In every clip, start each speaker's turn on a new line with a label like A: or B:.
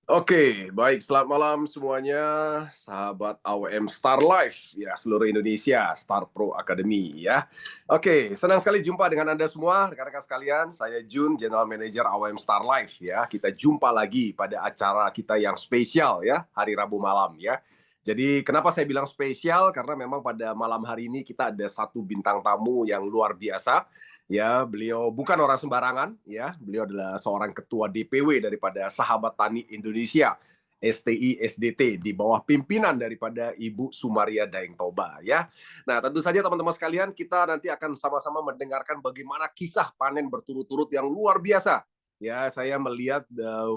A: Oke, baik. Selamat malam semuanya, sahabat AWM Star Life, ya seluruh Indonesia, Star Pro Academy, ya. Oke, senang sekali jumpa dengan Anda semua, rekan-rekan sekalian. Saya Jun, General Manager AWM Star Life, ya. Kita jumpa lagi pada acara kita yang spesial, ya, hari Rabu malam, ya. Jadi kenapa saya bilang spesial? Karena memang pada malam hari ini kita ada satu bintang tamu yang luar biasa. Ya, beliau bukan orang sembarangan, ya. Beliau adalah seorang ketua DPW daripada Sahabat Tani Indonesia, STI SDT, di bawah pimpinan daripada Ibu Sumaria Daeng Toba, ya. Nah, tentu saja teman-teman sekalian, kita nanti akan sama-sama mendengarkan bagaimana kisah panen berturut-turut yang luar biasa. Ya, saya melihat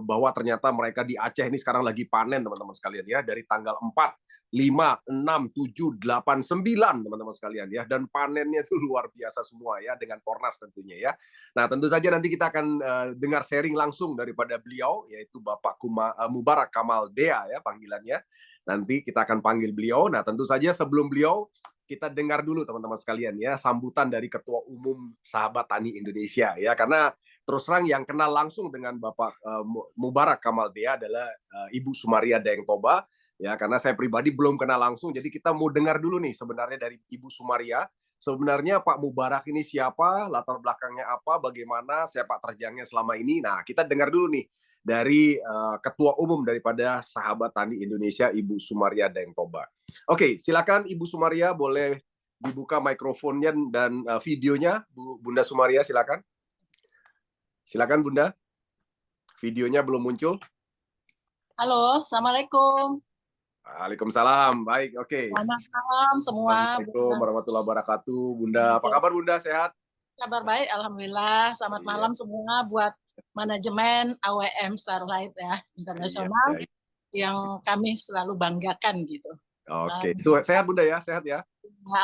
A: bahwa ternyata mereka di Aceh ini sekarang lagi panen, teman-teman sekalian, ya, dari tanggal 4, 5, 6, 7, 8, 9, teman-teman sekalian, ya. Dan panennya itu luar biasa semua, ya, dengan Pornas tentunya, ya. Nah, tentu saja nanti kita akan dengar sharing langsung daripada beliau, yaitu Bapak Mubarak Kamal Dea, ya, panggilannya. Nanti kita akan panggil beliau. Nah, tentu saja sebelum beliau, kita dengar dulu teman-teman sekalian, ya, sambutan dari Ketua Umum Sahabat Tani Indonesia, ya. Karena terus terang yang kenal langsung dengan Bapak Mubarak Kamal Dea adalah Ibu Sumaria Daeng Toba, ya, karena saya pribadi belum kenal langsung. Jadi kita mau dengar dulu nih sebenarnya dari Ibu Sumaria, sebenarnya Pak Mubarak ini siapa, latar belakangnya apa, bagaimana sepak terjangnya selama ini. Nah, kita dengar dulu nih dari Ketua Umum daripada Sahabat Tani Indonesia, Ibu Sumaria Daeng Toba. Oke, silakan Ibu Sumaria, boleh dibuka mikrofonnya dan videonya, Bunda Sumaria, silakan. Silakan Bunda, videonya belum muncul.
B: Halo, Assalamualaikum.
A: Waalaikumsalam, baik, oke.
B: Selamat malam semua.
A: Assalamualaikum
B: Bunda.
A: warahmatullahi wabarakatuh, Bunda. Apa kabar Bunda, sehat?
B: Kabar baik, Alhamdulillah. Selamat
A: Iya,
B: malam semua buat manajemen AWM Starlight ya,
A: iya,
B: internasional
A: iya.
B: yang kami selalu banggakan gitu.
A: Oke, sehat Bunda ya, sehat ya?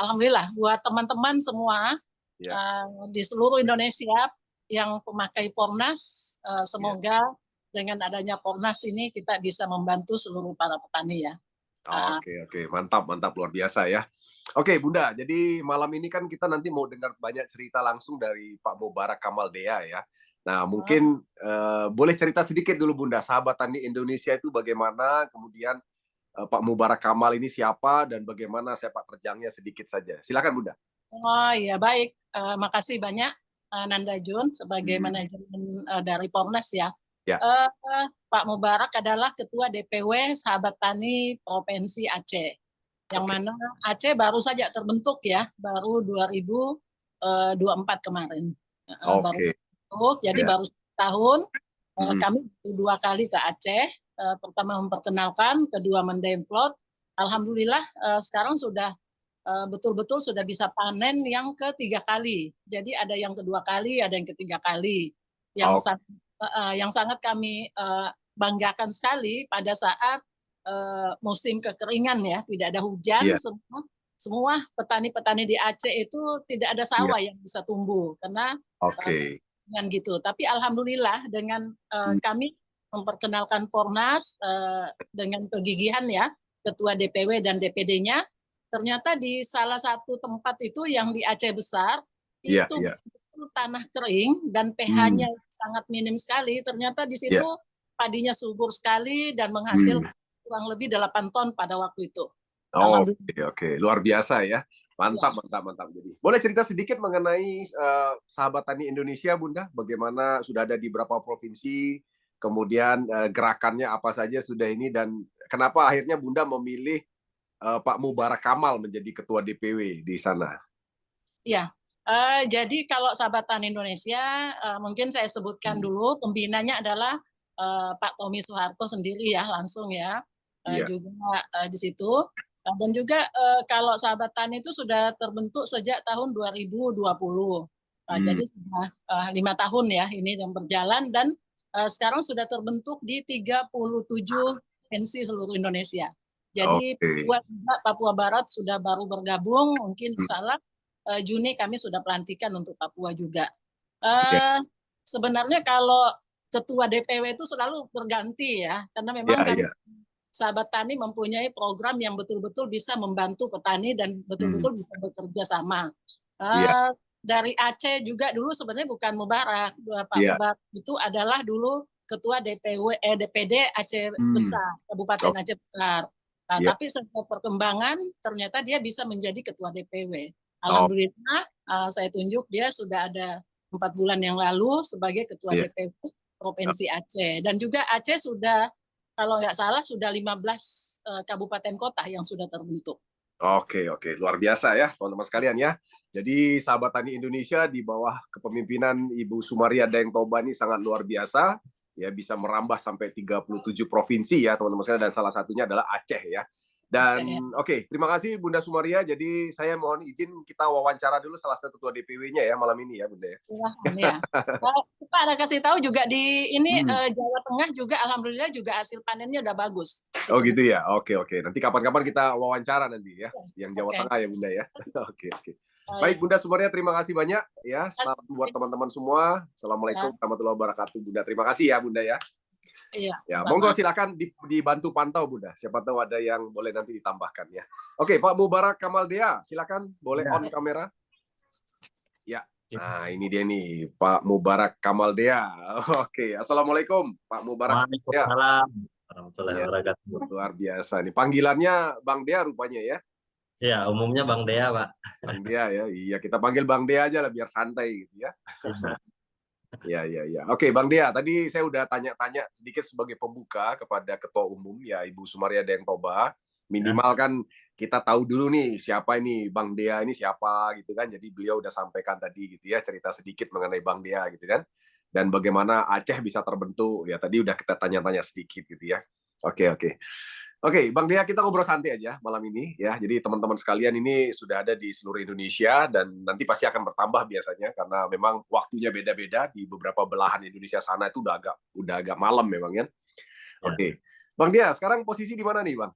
B: Alhamdulillah buat teman-teman semua
A: Iya,
B: di seluruh Indonesia yang pemakai Pornas,
A: iya.
B: semoga dengan adanya Pornas ini kita bisa membantu seluruh para petani ya. Uh,
A: Oke, oke, mantap, mantap, luar biasa ya. Oke, Bunda, jadi malam ini kan kita nanti mau dengar banyak cerita langsung dari Pak Mubarak Kamal Dea ya. Nah, mungkin boleh cerita sedikit dulu Bunda, Sahabat Tani Indonesia itu bagaimana, kemudian Pak Mubarak Kamal ini siapa, dan bagaimana sepak terjangnya sedikit saja. Silakan Bunda.
B: Oh ya baik, makasih banyak Nanda Jun sebagai
A: Hmm,
B: manajemen dari Pornas ya.
A: ya,
B: Uh, Pak Mubarak adalah Ketua DPW Sahabat Tani Provinsi Aceh, yang
A: oke,
B: mana Aceh baru saja terbentuk ya, baru 2024 kemarin. Baru
A: oke,
B: terbentuk, jadi
A: ya,
B: baru tahun
A: hmm,
B: kami dua kali ke Aceh. Pertama memperkenalkan, kedua mendemplot. Alhamdulillah sekarang sudah betul-betul sudah bisa panen yang ketiga kali. Jadi ada yang kedua kali, ada yang ketiga kali. Yang
A: oke,
B: sangat, yang sangat kami banggakan sekali pada saat musim kekeringan ya, tidak ada hujan,
A: ya,
B: semua petani-petani di Aceh itu tidak ada
A: ya,
B: sawah yang bisa tumbuh karena
A: oke,
B: dengan gitu. Tapi alhamdulillah dengan
A: hmm,
B: kami memperkenalkan Pornas dengan kegigihan ya, Ketua DPW dan DPD-nya, ternyata di salah satu tempat itu yang di Aceh Besar
A: ya,
B: itu
A: ya,
B: tanah kering dan
A: hmm,
B: pH-nya sangat minim sekali. Ternyata di situ
A: ya,
B: padinya subur sekali dan menghasilkan
A: hmm.
B: kurang lebih 8 ton pada waktu itu.
A: Oke,
B: Alhamdulillah.
A: oke, luar biasa ya.
B: Ya.
A: Mantap, mantap, mantap. Jadi, boleh cerita sedikit mengenai Sahabat Tani Indonesia, Bunda? Bagaimana sudah ada di berapa provinsi, kemudian gerakannya apa saja sudah ini, dan kenapa akhirnya Bunda memilih Pak Mubarak Kamal menjadi Ketua DPW di sana?
B: Ya, jadi kalau Sahabat Tani Indonesia, mungkin saya sebutkan
A: Hmm.
B: dulu pembinanya adalah Pak Tommy Soeharto sendiri ya, langsung ya,
A: Iya,
B: juga di situ. Dan juga kalau Sahabat Tani itu sudah terbentuk sejak tahun 2020.
A: hmm.
B: Jadi sudah 5 tahun ya ini yang berjalan dan sekarang sudah terbentuk di 37 provinsi seluruh Indonesia. Jadi
A: Oke,
B: Papua Barat sudah baru bergabung, mungkin
A: hmm.
B: insya Allah Juni kami sudah pelantikan untuk Papua juga.
A: Iya,
B: Uh, Sebenarnya kalau ketua DPW itu selalu berganti ya, karena
A: iya,
B: memang kami
A: iya,
B: Sahabat Tani mempunyai program yang betul-betul bisa membantu petani dan
A: hmm.
B: betul-betul bisa bekerja sama.
A: Iya,
B: Dari Aceh juga dulu sebenarnya bukan Mubarak, Pak
A: iya,
B: Mubarak itu adalah dulu Ketua DPD Aceh Besar, Kabupaten
A: Oke.
B: Aceh Besar. Nah,
A: Ya.
B: tapi setelah perkembangan ternyata dia bisa menjadi Ketua DPW.
A: Oh,
B: Alhamdulillah, saya tunjuk dia sudah ada 4 bulan yang lalu sebagai Ketua
A: iya.
B: DPW Provinsi Aceh. Dan juga Aceh sudah, kalau nggak salah, sudah 15 kabupaten kota yang sudah terbentuk.
A: Oke, oke, luar biasa ya teman-teman sekalian ya. Jadi sahabat tani Indonesia di bawah kepemimpinan Ibu Sumaria Daeng Toba ini sangat luar biasa, ya bisa merambah sampai 37 provinsi ya teman-teman sekalian, dan salah satunya adalah Aceh ya. Dan
B: Aceh, ya.
A: oke, terima kasih Bunda Sumaria. Jadi saya mohon izin kita wawancara dulu salah satu ketua DPW-nya ya malam ini ya Bunda ya.
B: Silahkan, ya. Pak ada kasih tahu juga di ini
A: Hmm.
B: Jawa Tengah juga alhamdulillah juga hasil panennya udah bagus.
A: Oh
B: Gitu.
A: gitu ya. Oke, oke. Nanti kapan-kapan kita wawancara nanti ya. Yang Jawa
B: Oke.
A: Tengah ya Bunda ya. Oke, oke.
B: Baik.
A: Baik Bunda Sumaria, terima kasih banyak ya.
B: Terima
A: Salam buat
B: kasih.
A: teman-teman semua. Assalamualaikum
B: Ya.
A: warahmatullahi wabarakatuh Bunda. Terima kasih ya Bunda ya.
B: Iya,
A: Ya,
B: sama.
A: monggo silakan dibantu pantau Bunda. Siapa tahu ada yang boleh nanti ditambahkan ya. Oke, Pak Mubarak Kamal Dea, silakan boleh
C: Ya.
A: on kamera. Ya. Nah, ini dia nih Pak Mubarak Kamal Dea. Oke, Assalamualaikum Pak Mubarak. Ya.
C: Waalaikumsalam warahmatullahi
A: Ya,
C: wabarakatuh.
A: luar biasa nih. Panggilannya Bang Dea rupanya ya.
C: Ya, umumnya Bang Dea, Pak.
A: Bang Dea ya. Iya, kita panggil Bang Dea aja lah biar santai gitu ya. Ya, ya, ya. Oke, Bang Dea, tadi saya udah tanya-tanya sedikit sebagai pembuka kepada Ketua Umum ya Ibu Sumaria Daeng Toba. Minimal kan kita tahu dulu nih siapa ini Bang Dea ini siapa gitu kan. Jadi beliau udah sampaikan tadi gitu ya cerita sedikit mengenai Bang Dea gitu kan. Dan bagaimana Aceh bisa terbentuk ya tadi udah kita tanya-tanya sedikit gitu ya. Oke, oke. Oke, Bang Dea, kita ngobrol santai aja malam ini ya. Jadi teman-teman sekalian ini sudah ada di seluruh Indonesia dan nanti pasti akan bertambah biasanya karena memang waktunya beda-beda di beberapa belahan Indonesia sana itu udah agak malam memang ya. Oke. Bang Dea, sekarang posisi di mana nih, Bang?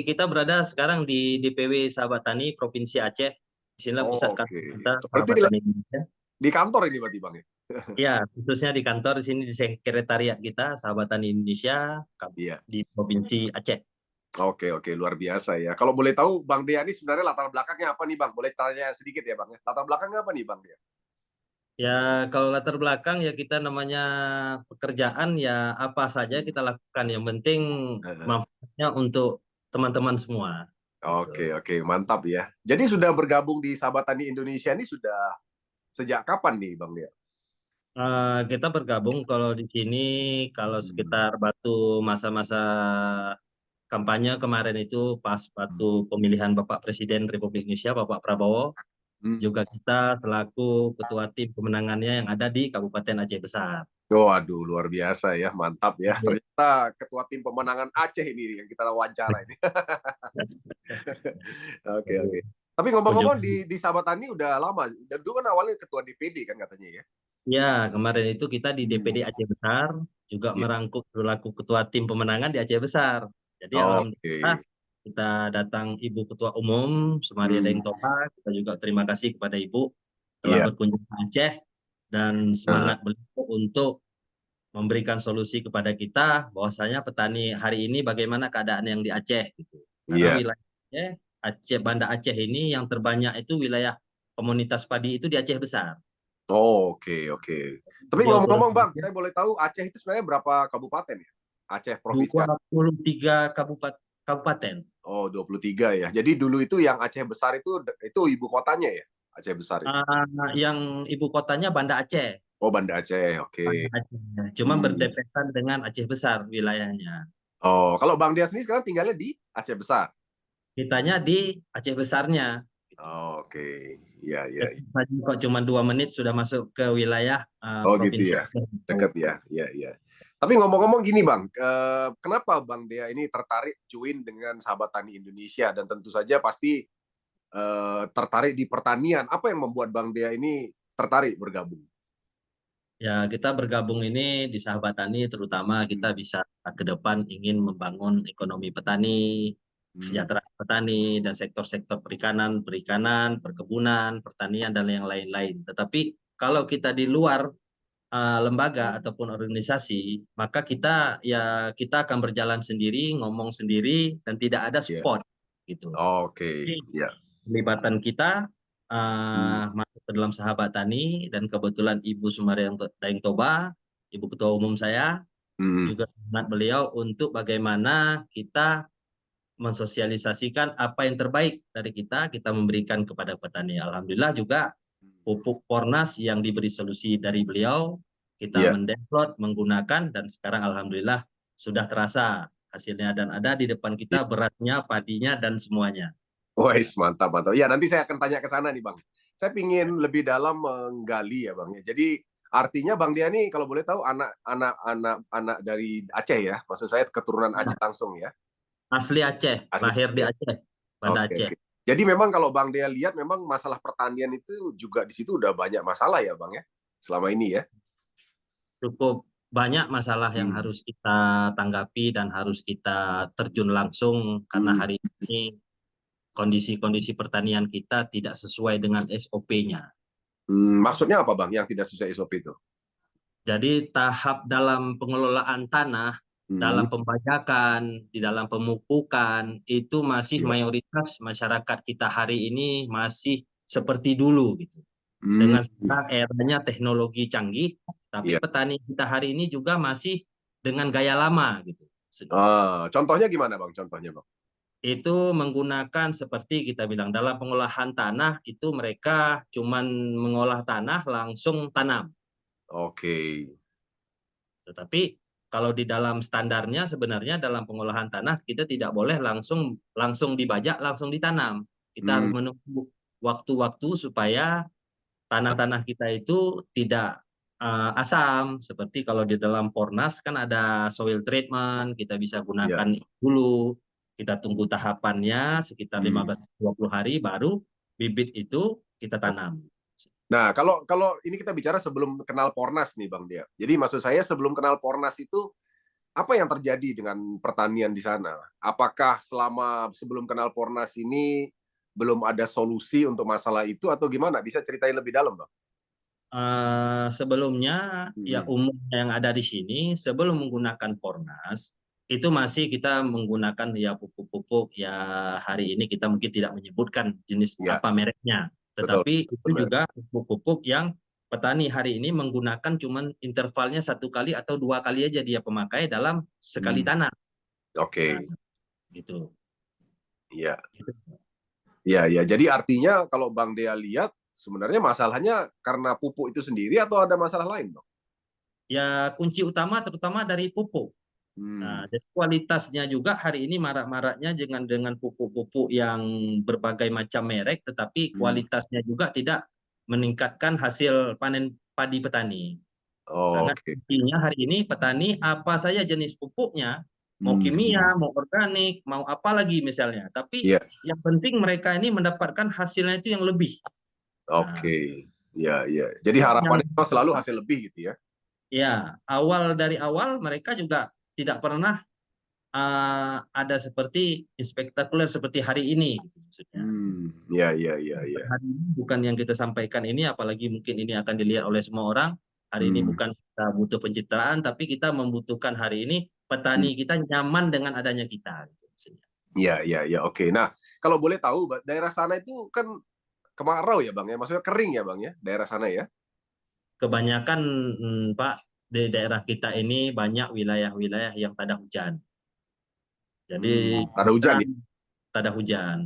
C: Kita berada sekarang di DPW Sahabat Tani Provinsi Aceh. Di sini pusat kantor
A: Oke.
C: kita
A: Berarti
C: Sahabat Tani Indonesia.
A: di kantor ini berarti, Bang ya?
C: Ya, khususnya di kantor di sini di sekretariat kita Sahabat Tani Indonesia
A: Iya.
C: di Provinsi Aceh.
A: Oke, oke, luar biasa ya. Kalau boleh tahu Bang Dea ini sebenarnya latar belakangnya apa nih, Bang? Boleh tanya sedikit ya, Bang? Latar belakangnya apa nih, Bang Dea?
C: Ya, kalau latar belakang ya kita namanya pekerjaan ya apa saja kita lakukan. Yang penting manfaatnya untuk teman-teman semua.
A: Oke, oke, mantap ya. Jadi sudah bergabung di Sahabat Tani Indonesia ini sudah sejak kapan nih, Bang Dea?
C: Kita bergabung kalau di sini kalau sekitar batu masa-masa kampanye kemarin itu pas batu pemilihan Bapak Presiden Republik Indonesia Bapak Prabowo, juga kita selaku ketua tim pemenangannya yang ada di Kabupaten Aceh Besar.
A: Waduh, luar biasa ya, mantap ya. Ternyata ketua tim pemenangan Aceh ini yang kita wawancara ini. Oke, oke. Tapi ngomong-ngomong di Sahabat Tani udah lama. Dan dulu kan awalnya ketua DPD kan katanya ya.
C: Ya, kemarin itu kita di DPD Aceh Besar juga merangkul selaku ketua tim pemenangan di Aceh Besar. Jadi alhamdulillah kita datang Ibu Ketua Umum Sumaria Daeng Toba. Kita juga terima kasih kepada Ibu telah berkunjung ke Aceh dan semangat beliau untuk memberikan solusi kepada kita bahwasanya petani hari ini bagaimana keadaan yang di Aceh gitu. Karena wilayah Aceh, Banda Aceh ini yang terbanyak itu wilayah komunitas padi itu di Aceh Besar.
A: Oh, oke, oke. Tapi ngomong-ngomong Bang, saya boleh tahu Aceh itu sebenarnya berapa kabupaten ya? Aceh provinsi.
C: 23 kabupaten.
A: Oh, 23 ya. Jadi dulu itu yang Aceh Besar itu ibu kotanya ya? Aceh Besar itu.
C: Yang ibu kotanya Banda Aceh.
A: Oh, Banda Aceh, oke.
C: Cuma berdekatan dengan Aceh Besar wilayahnya.
A: Oh, kalau Bang Dia sendiri sekarang tinggalnya di Aceh Besar?
C: Kitanya di Aceh Besarnya.
A: Oke, iya, iya.
C: Kok cuma 2 menit sudah masuk ke wilayah
A: gitu
C: provinsi.
A: ya, dekat ya, iya, iya. Tapi ngomong-ngomong gini Bang, kenapa Bang Dea ini tertarik join dengan Sahabat Tani Indonesia dan tentu saja pasti tertarik di pertanian. Apa yang membuat Bang Dea ini tertarik bergabung?
C: Ya, kita bergabung ini di Sahabat Tani terutama kita bisa ke depan ingin membangun ekonomi petani, kesejahteraan petani dan sektor-sektor perikanan, perkebunan, pertanian dan yang lain-lain. Tetapi kalau kita di luar lembaga ataupun organisasi, maka kita akan berjalan sendiri, ngomong sendiri dan tidak ada support gitu.
A: Oke, ya.
C: Pelibatan kita masuk ke dalam Sahabat Tani dan kebetulan Ibu Sumaria Daeng Toba Ibu Ketua Umum saya, juga semangat beliau untuk bagaimana kita mensosialisasikan apa yang terbaik dari kita memberikan kepada petani. Alhamdulillah juga pupuk Pornas yang diberi solusi dari beliau, kita
A: Iya.
C: mendownload, menggunakan, dan sekarang alhamdulillah sudah terasa hasilnya dan ada di depan kita berasnya, padinya, dan semuanya.
A: Wais, mantap, mantap. Ya, nanti saya akan tanya ke sana nih, Bang. Saya ingin lebih dalam menggali ya, Bang. Jadi artinya Bang Dia nih kalau boleh tahu anak dari Aceh ya. Maksud saya keturunan Aceh langsung ya.
C: Asli Aceh,
A: Asli
C: lahir di
A: Aceh.
C: Aceh, Banda
A: Oke,
C: Aceh.
A: oke. Jadi memang kalau Bang Dea lihat memang masalah pertanian itu juga di situ udah banyak masalah ya, Bang ya, selama ini ya.
C: Cukup banyak masalah yang harus kita tanggapi dan harus kita terjun langsung karena hari ini kondisi-kondisi pertanian kita tidak sesuai dengan SOP-nya.
A: Maksudnya apa, Bang, yang tidak sesuai SOP itu?
C: Jadi tahap dalam pengelolaan tanah, dalam pembajakan, di dalam pemupukan, itu masih
A: Iya.
C: mayoritas masyarakat kita hari ini masih seperti dulu gitu.
A: Hmm,
C: Dengan sekarang eranya teknologi canggih, tapi
A: iya.
C: petani kita hari ini juga masih dengan gaya lama gitu.
A: Contohnya gimana, Bang? Contohnya, Bang?
C: Itu menggunakan seperti kita bilang dalam pengolahan tanah itu mereka cuman mengolah tanah langsung tanam.
A: Oke.
C: Tetapi kalau di dalam standarnya sebenarnya dalam pengolahan tanah kita tidak boleh langsung dibajak, langsung ditanam. Kita harus menunggu waktu-waktu supaya tanah-tanah kita itu tidak asam. Seperti kalau di dalam Pornas kan ada soil treatment, kita bisa
A: Ya.
C: gunakan dulu. Kita tunggu tahapannya sekitar 15-20 hari baru bibit itu kita tanam.
A: Nah, kalau ini kita bicara sebelum kenal Pornas nih, Bang Dia. Jadi maksud saya sebelum kenal Pornas itu apa yang terjadi dengan pertanian di sana? Apakah sebelum kenal Pornas ini belum ada solusi untuk masalah itu atau gimana? Bisa ceritain lebih dalam, Bang?
C: Sebelumnya ya umumnya yang ada di sini sebelum menggunakan Pornas itu masih kita menggunakan ya pupuk-pupuk ya hari ini kita mungkin tidak menyebutkan jenis
A: Ya,
C: apa mereknya,
A: betul.
C: tetapi itu juga pupuk-pupuk yang petani hari ini menggunakan cuman intervalnya 1 kali atau 2 kali aja dia pemakai dalam sekali tanam. Nah,
A: Oke.
C: gitu.
A: Iya.
C: Gitu.
A: Iya, iya. Jadi artinya kalau Bang Dea lihat sebenarnya masalahnya karena pupuk itu sendiri atau ada masalah lain, Bang?
C: Ya kunci utama terutama dari pupuk. Nah, jadi kualitasnya juga hari ini marak-maraknya dengan pupuk-pupuk yang berbagai macam merek, tetapi kualitasnya juga tidak meningkatkan hasil panen padi petani. Sangat
A: Oke.
C: intinya hari ini petani apa saja jenis pupuknya, mau
A: Hmm.
C: kimia, mau organik, mau apa lagi misalnya. Tapi
A: Iya.
C: yang penting mereka ini mendapatkan hasilnya itu yang lebih. Nah,
A: Oke. Ya, ya. Jadi
C: yang
A: harapannya selalu hasil lebih gitu ya.
C: ya dari awal mereka juga tidak pernah ada seperti spektakuler seperti hari ini gitu maksudnya.
A: Ya, ya, ya, ya.
C: Hari ini bukan yang kita sampaikan ini, apalagi mungkin ini akan dilihat oleh semua orang. Hari ini bukan kita butuh pencitraan, tapi kita membutuhkan hari ini petani kita nyaman dengan adanya kita. Gitu, maksudnya.
A: Ya, ya, ya. Oke. Nah, kalau boleh tahu, daerah sana itu kan kemarau ya, Bang ya. Maksudnya kering ya, Bang ya, daerah sana ya.
C: Kebanyakan Pak di daerah kita ini banyak wilayah-wilayah yang tak ada hujan. Jadi
A: Tak ada hujan ya.
C: tak ada hujan.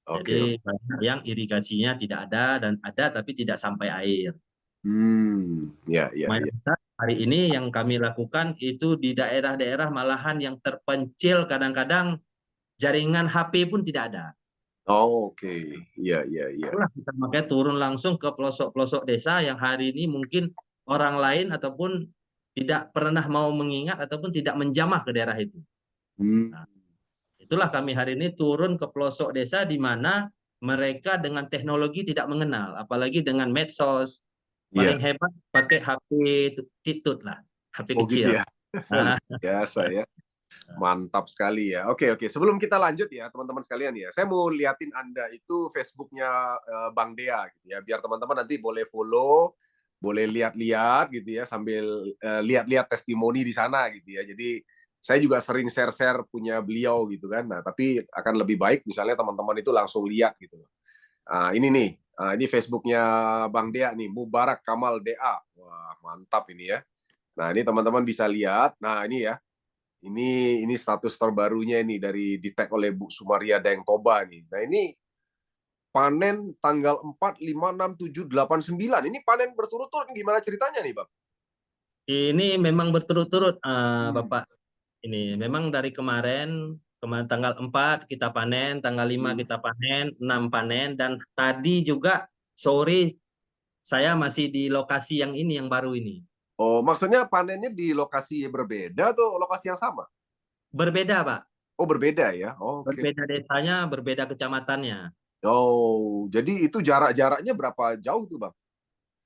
A: Oke.
C: Jadi banyak yang irigasinya tidak ada dan ada tapi tidak sampai air.
A: Ya, ya, ya.
C: Mayoritas hari ini yang kami lakukan itu di daerah-daerah malahan yang terpencil kadang-kadang jaringan HP pun tidak ada.
A: Oke. Iya, iya, iya.
C: Itulah kita makanya turun langsung ke pelosok-pelosok desa yang hari ini mungkin orang lain ataupun tidak pernah mau mengingat ataupun tidak menjamah ke daerah itu. Nah, itulah kami hari ini turun ke pelosok desa di mana mereka dengan teknologi tidak mengenal, apalagi dengan medsos.
A: Iya.
C: Paling hebat pakai HP titut lah, HP
A: Oh gitu
C: kecil.
A: ya.
C: Nah,
A: Luar biasa ya. Mantap sekali ya. Oke, oke. Sebelum kita lanjut ya, teman-teman sekalian ya, saya mau liatin Anda itu Facebooknya Bang Dea gitu ya, biar teman-teman nanti boleh follow, boleh lihat-lihat gitu ya, sambil lihat-lihat testimoni di sana gitu ya. Jadi saya juga sering share-share punya beliau gitu kan. Nah, tapi akan lebih baik misalnya teman-teman itu langsung lihat gitu. Ini nih, ini Facebooknya Bang Dea nih, Mubarak Kamal DA. Wah, mantap ini ya. Nah, ini teman-teman bisa lihat. Nah, ini ya. Ini status terbarunya ini dari di-tag oleh Bu Sumaria Daeng Toba nih. Nah, ini panen tanggal 4, 5, 6, 7, 8, 9. Ini panen berturut-turut gimana ceritanya nih, Bang?
C: Ini memang berturut-turut,
A: Hmm.
C: Bapak. Ini memang dari kemarin tanggal 4 kita panen, tanggal 5 kita panen, 6 panen, dan tadi juga sore saya masih di lokasi yang ini, yang baru ini.
A: Oh, maksudnya panennya di lokasi berbeda atau lokasi yang sama?
C: Berbeda, Pak.
A: Oh, berbeda ya. Oh, oke.
C: Berbeda desanya, berbeda kecamatannya.
A: Oh, jadi itu jaraknya berapa jauh tuh, Bang?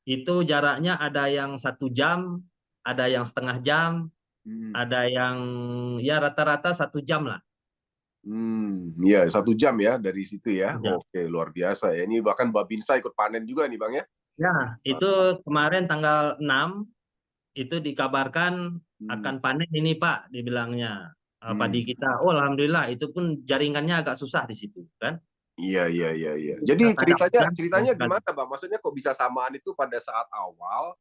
C: Itu jaraknya ada yang 1 jam, ada yang setengah jam,
A: Hmm.
C: ada yang ya rata-rata 1 jam lah.
A: Iya 1 jam ya dari situ ya.
C: 1 jam.
A: Oke, luar biasa ya. Ini bahkan Babinsa ikut panen juga nih, Bang ya.
C: Ya, itu kemarin tanggal 6 itu dikabarkan
A: Hmm.
C: akan panen ini Pak, dibilangnya. Padi
A: Hmm.
C: kita. Oh, alhamdulillah, itu pun jaringannya agak susah di situ kan.
A: Iya. Jadi
C: Kita tangkap
A: ceritanya gimana, Bang? Maksudnya kok bisa samaan itu pada saat awal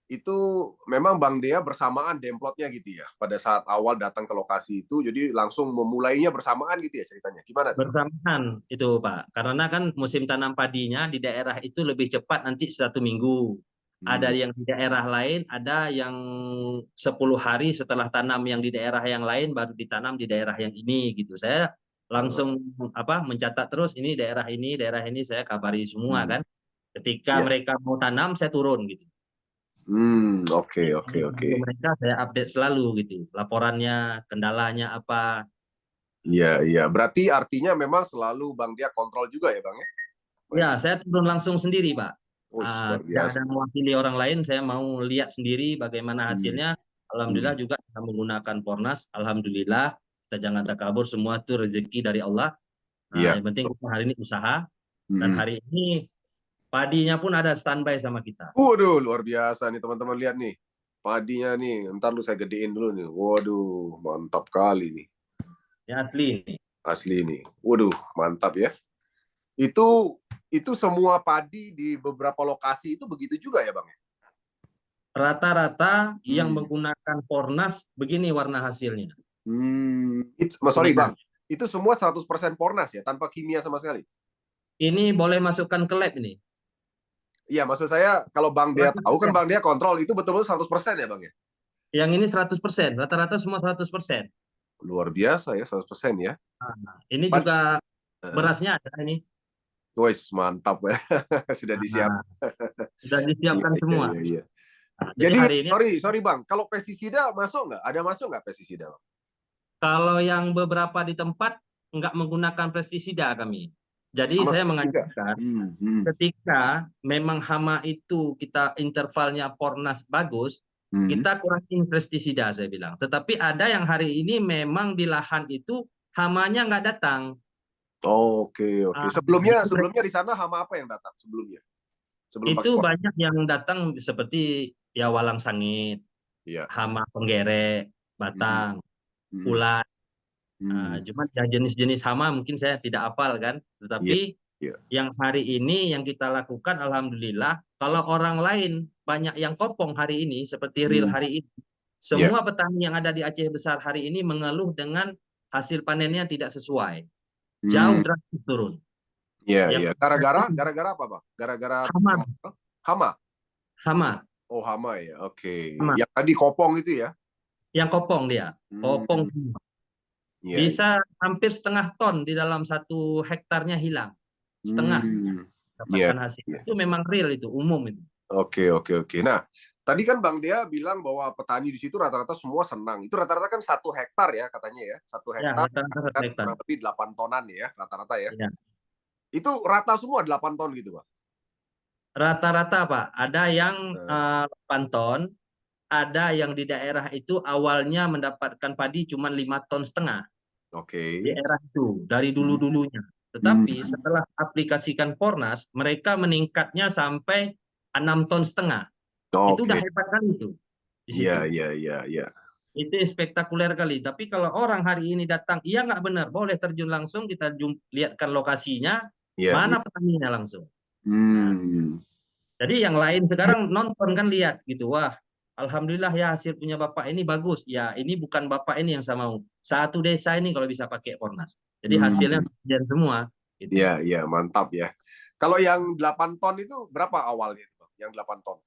A: itu memang Bang Dea bersamaan demplotnya gitu ya. Pada saat awal datang ke lokasi itu jadi langsung memulainya bersamaan gitu ya ceritanya. Gimana tuh, Bang?
C: bersamaan itu Pak. Karena kan musim tanam padinya di daerah itu lebih cepat, nanti 1 minggu. Ada
A: Hmm.
C: yang di daerah lain, ada yang 10 hari setelah tanam yang di daerah yang lain baru ditanam di daerah yang ini gitu. Saya langsung mencatat terus ini, daerah ini saya kabari semua
A: Hmm.
C: kan. Ketika
A: Iya.
C: mereka mau tanam saya turun gitu.
A: Oke.
C: Mereka saya update selalu gitu. Laporannya, kendalanya apa.
A: Iya. Berarti artinya memang selalu Bang Dea kontrol juga ya, Bang ya?
C: Ya, saya turun langsung sendiri, Pak.
A: Wih, luar
C: Tidak
A: biasa.
C: ada mewakili orang lain, saya mau lihat sendiri bagaimana
A: Hmm.
C: hasilnya. Alhamdulillah
A: Hmm.
C: juga kita menggunakan Pornas. Alhamdulillah, kita jangan takabur, semua itu rezeki dari Allah.
A: Iya.
C: Yang penting kita hari ini usaha, dan
A: Hmm.
C: hari ini padinya pun ada standby sama kita.
A: Waduh, luar biasa nih teman-teman lihat nih. Padinya nih, ntar lu saya gedein dulu nih. Waduh, mantap kali nih.
C: Yang asli ini.
A: Asli nih. Waduh, mantap ya. Itu semua padi di beberapa lokasi itu begitu juga ya, Bang?
C: Rata-rata yang
A: Hmm.
C: menggunakan Pornas, begini warna hasilnya.
A: Sorry,
C: Ini,
A: Bang. Itu semua 100% Pornas ya, tanpa kimia sama sekali?
C: ini boleh masukkan ke lab ini.
A: Iya, maksud saya kalau Bang Dea tahu kan
C: 100%.
A: Bang Dea kontrol itu betul-betul 100% ya, Bang ya?
C: Yang ini 100%, rata-rata semua 100%.
A: Luar biasa ya, 100% ya.
C: Nah, ini
A: Pad
C: juga berasnya ada ini.
A: Wes, mantap ya. Sudah disiap.
C: Nah, sudah disiapkan semua.
A: Iya.
C: Nah, jadi
A: Jadi,
C: hari ini
A: sorry Bang, kalau pestisida masuk nggak? Ada masuk nggak pestisida, Bang?
C: kalau yang beberapa di tempat nggak menggunakan pestisida kami. Jadi
A: Sama
C: saya
A: sekali nggak?
C: menganjurkan ketika memang hama itu kita intervalnya Pornas bagus, kita kurangin pestisida saya bilang. Tetapi ada yang hari ini memang di lahan itu hamanya nggak datang.
A: Oke.
C: Itu
A: Sebelumnya di sana hama apa yang datang sebelumnya? Sebelum
C: itu
A: pakai pot?
C: banyak yang datang seperti ya walang sangit,
A: Iya.
C: hama penggerek,
A: Hmm.
C: batang,
A: Hmm.
C: ulat.
A: Hmm.
C: Cuman ya jenis-jenis hama mungkin saya tidak hafal kan.
A: Iya.
C: Tetapi
A: Iya.
C: yang hari ini yang kita lakukan alhamdulillah, kalau orang lain banyak yang kopong hari ini seperti real
A: Hmm.
C: hari ini.
A: Iya.
C: Semua petani yang ada di Aceh Besar hari ini mengeluh dengan hasil panennya tidak sesuai. Jauh
A: Hmm.
C: drastis turun.
A: Iya.
C: Yang
A: Gara-gara apa, Bang? Gara-gara
C: hama,
A: hama.
C: hama,
A: Oh, hama ya. Oke.
C: hama.
A: Yang tadi kopong itu ya.
C: Yang kopong dia, kopong
A: Hmm. Iya.
C: bisa hampir setengah ton di dalam 1 hektarnya hilang, setengah
A: Iya.
C: dapatkan hasil. Itu memang real, itu umum itu.
A: Oke. Nah, tadi kan Bang Dea bilang bahwa petani di situ rata-rata semua senang. Itu rata-rata kan 1 hektar ya katanya ya. 1 hektar
C: Rata-rata 1
A: kan
C: hektar.
A: kurang lebih 8 tonan ya rata-rata ya.
C: Ya.
A: Itu rata semua 8 ton gitu, Bang?
C: Rata-rata Pak, ada yang 8 ton, ada yang di daerah itu awalnya mendapatkan padi cuma 5,5 ton
A: Oke.
C: di daerah itu dari dulu-dulunya. Tetapi setelah aplikasikan Pornas, mereka meningkatnya sampai 6,5 ton. Itu udah
A: Oke.
C: hebat kali itu di situ.
A: Iya.
C: Itu spektakuler kali. Tapi kalau orang hari ini datang, iya nggak benar, boleh terjun langsung, kita lihatkan lokasinya,
A: Iya.
C: mana petaninya langsung. Nah,
A: Hmm.
C: jadi yang lain sekarang nonton kan, lihat gitu, wah Alhamdulillah ya hasil punya Bapak ini bagus. Ya ini bukan Bapak ini yang saya mau. Satu desa ini kalau bisa pakai Pornas. Jadi hasilnya
A: Hmm.
C: sekian semua. Gitu.
A: Iya, iya, mantap ya. Kalau yang 8 ton itu berapa awalnya, Bang? Yang 8 ton?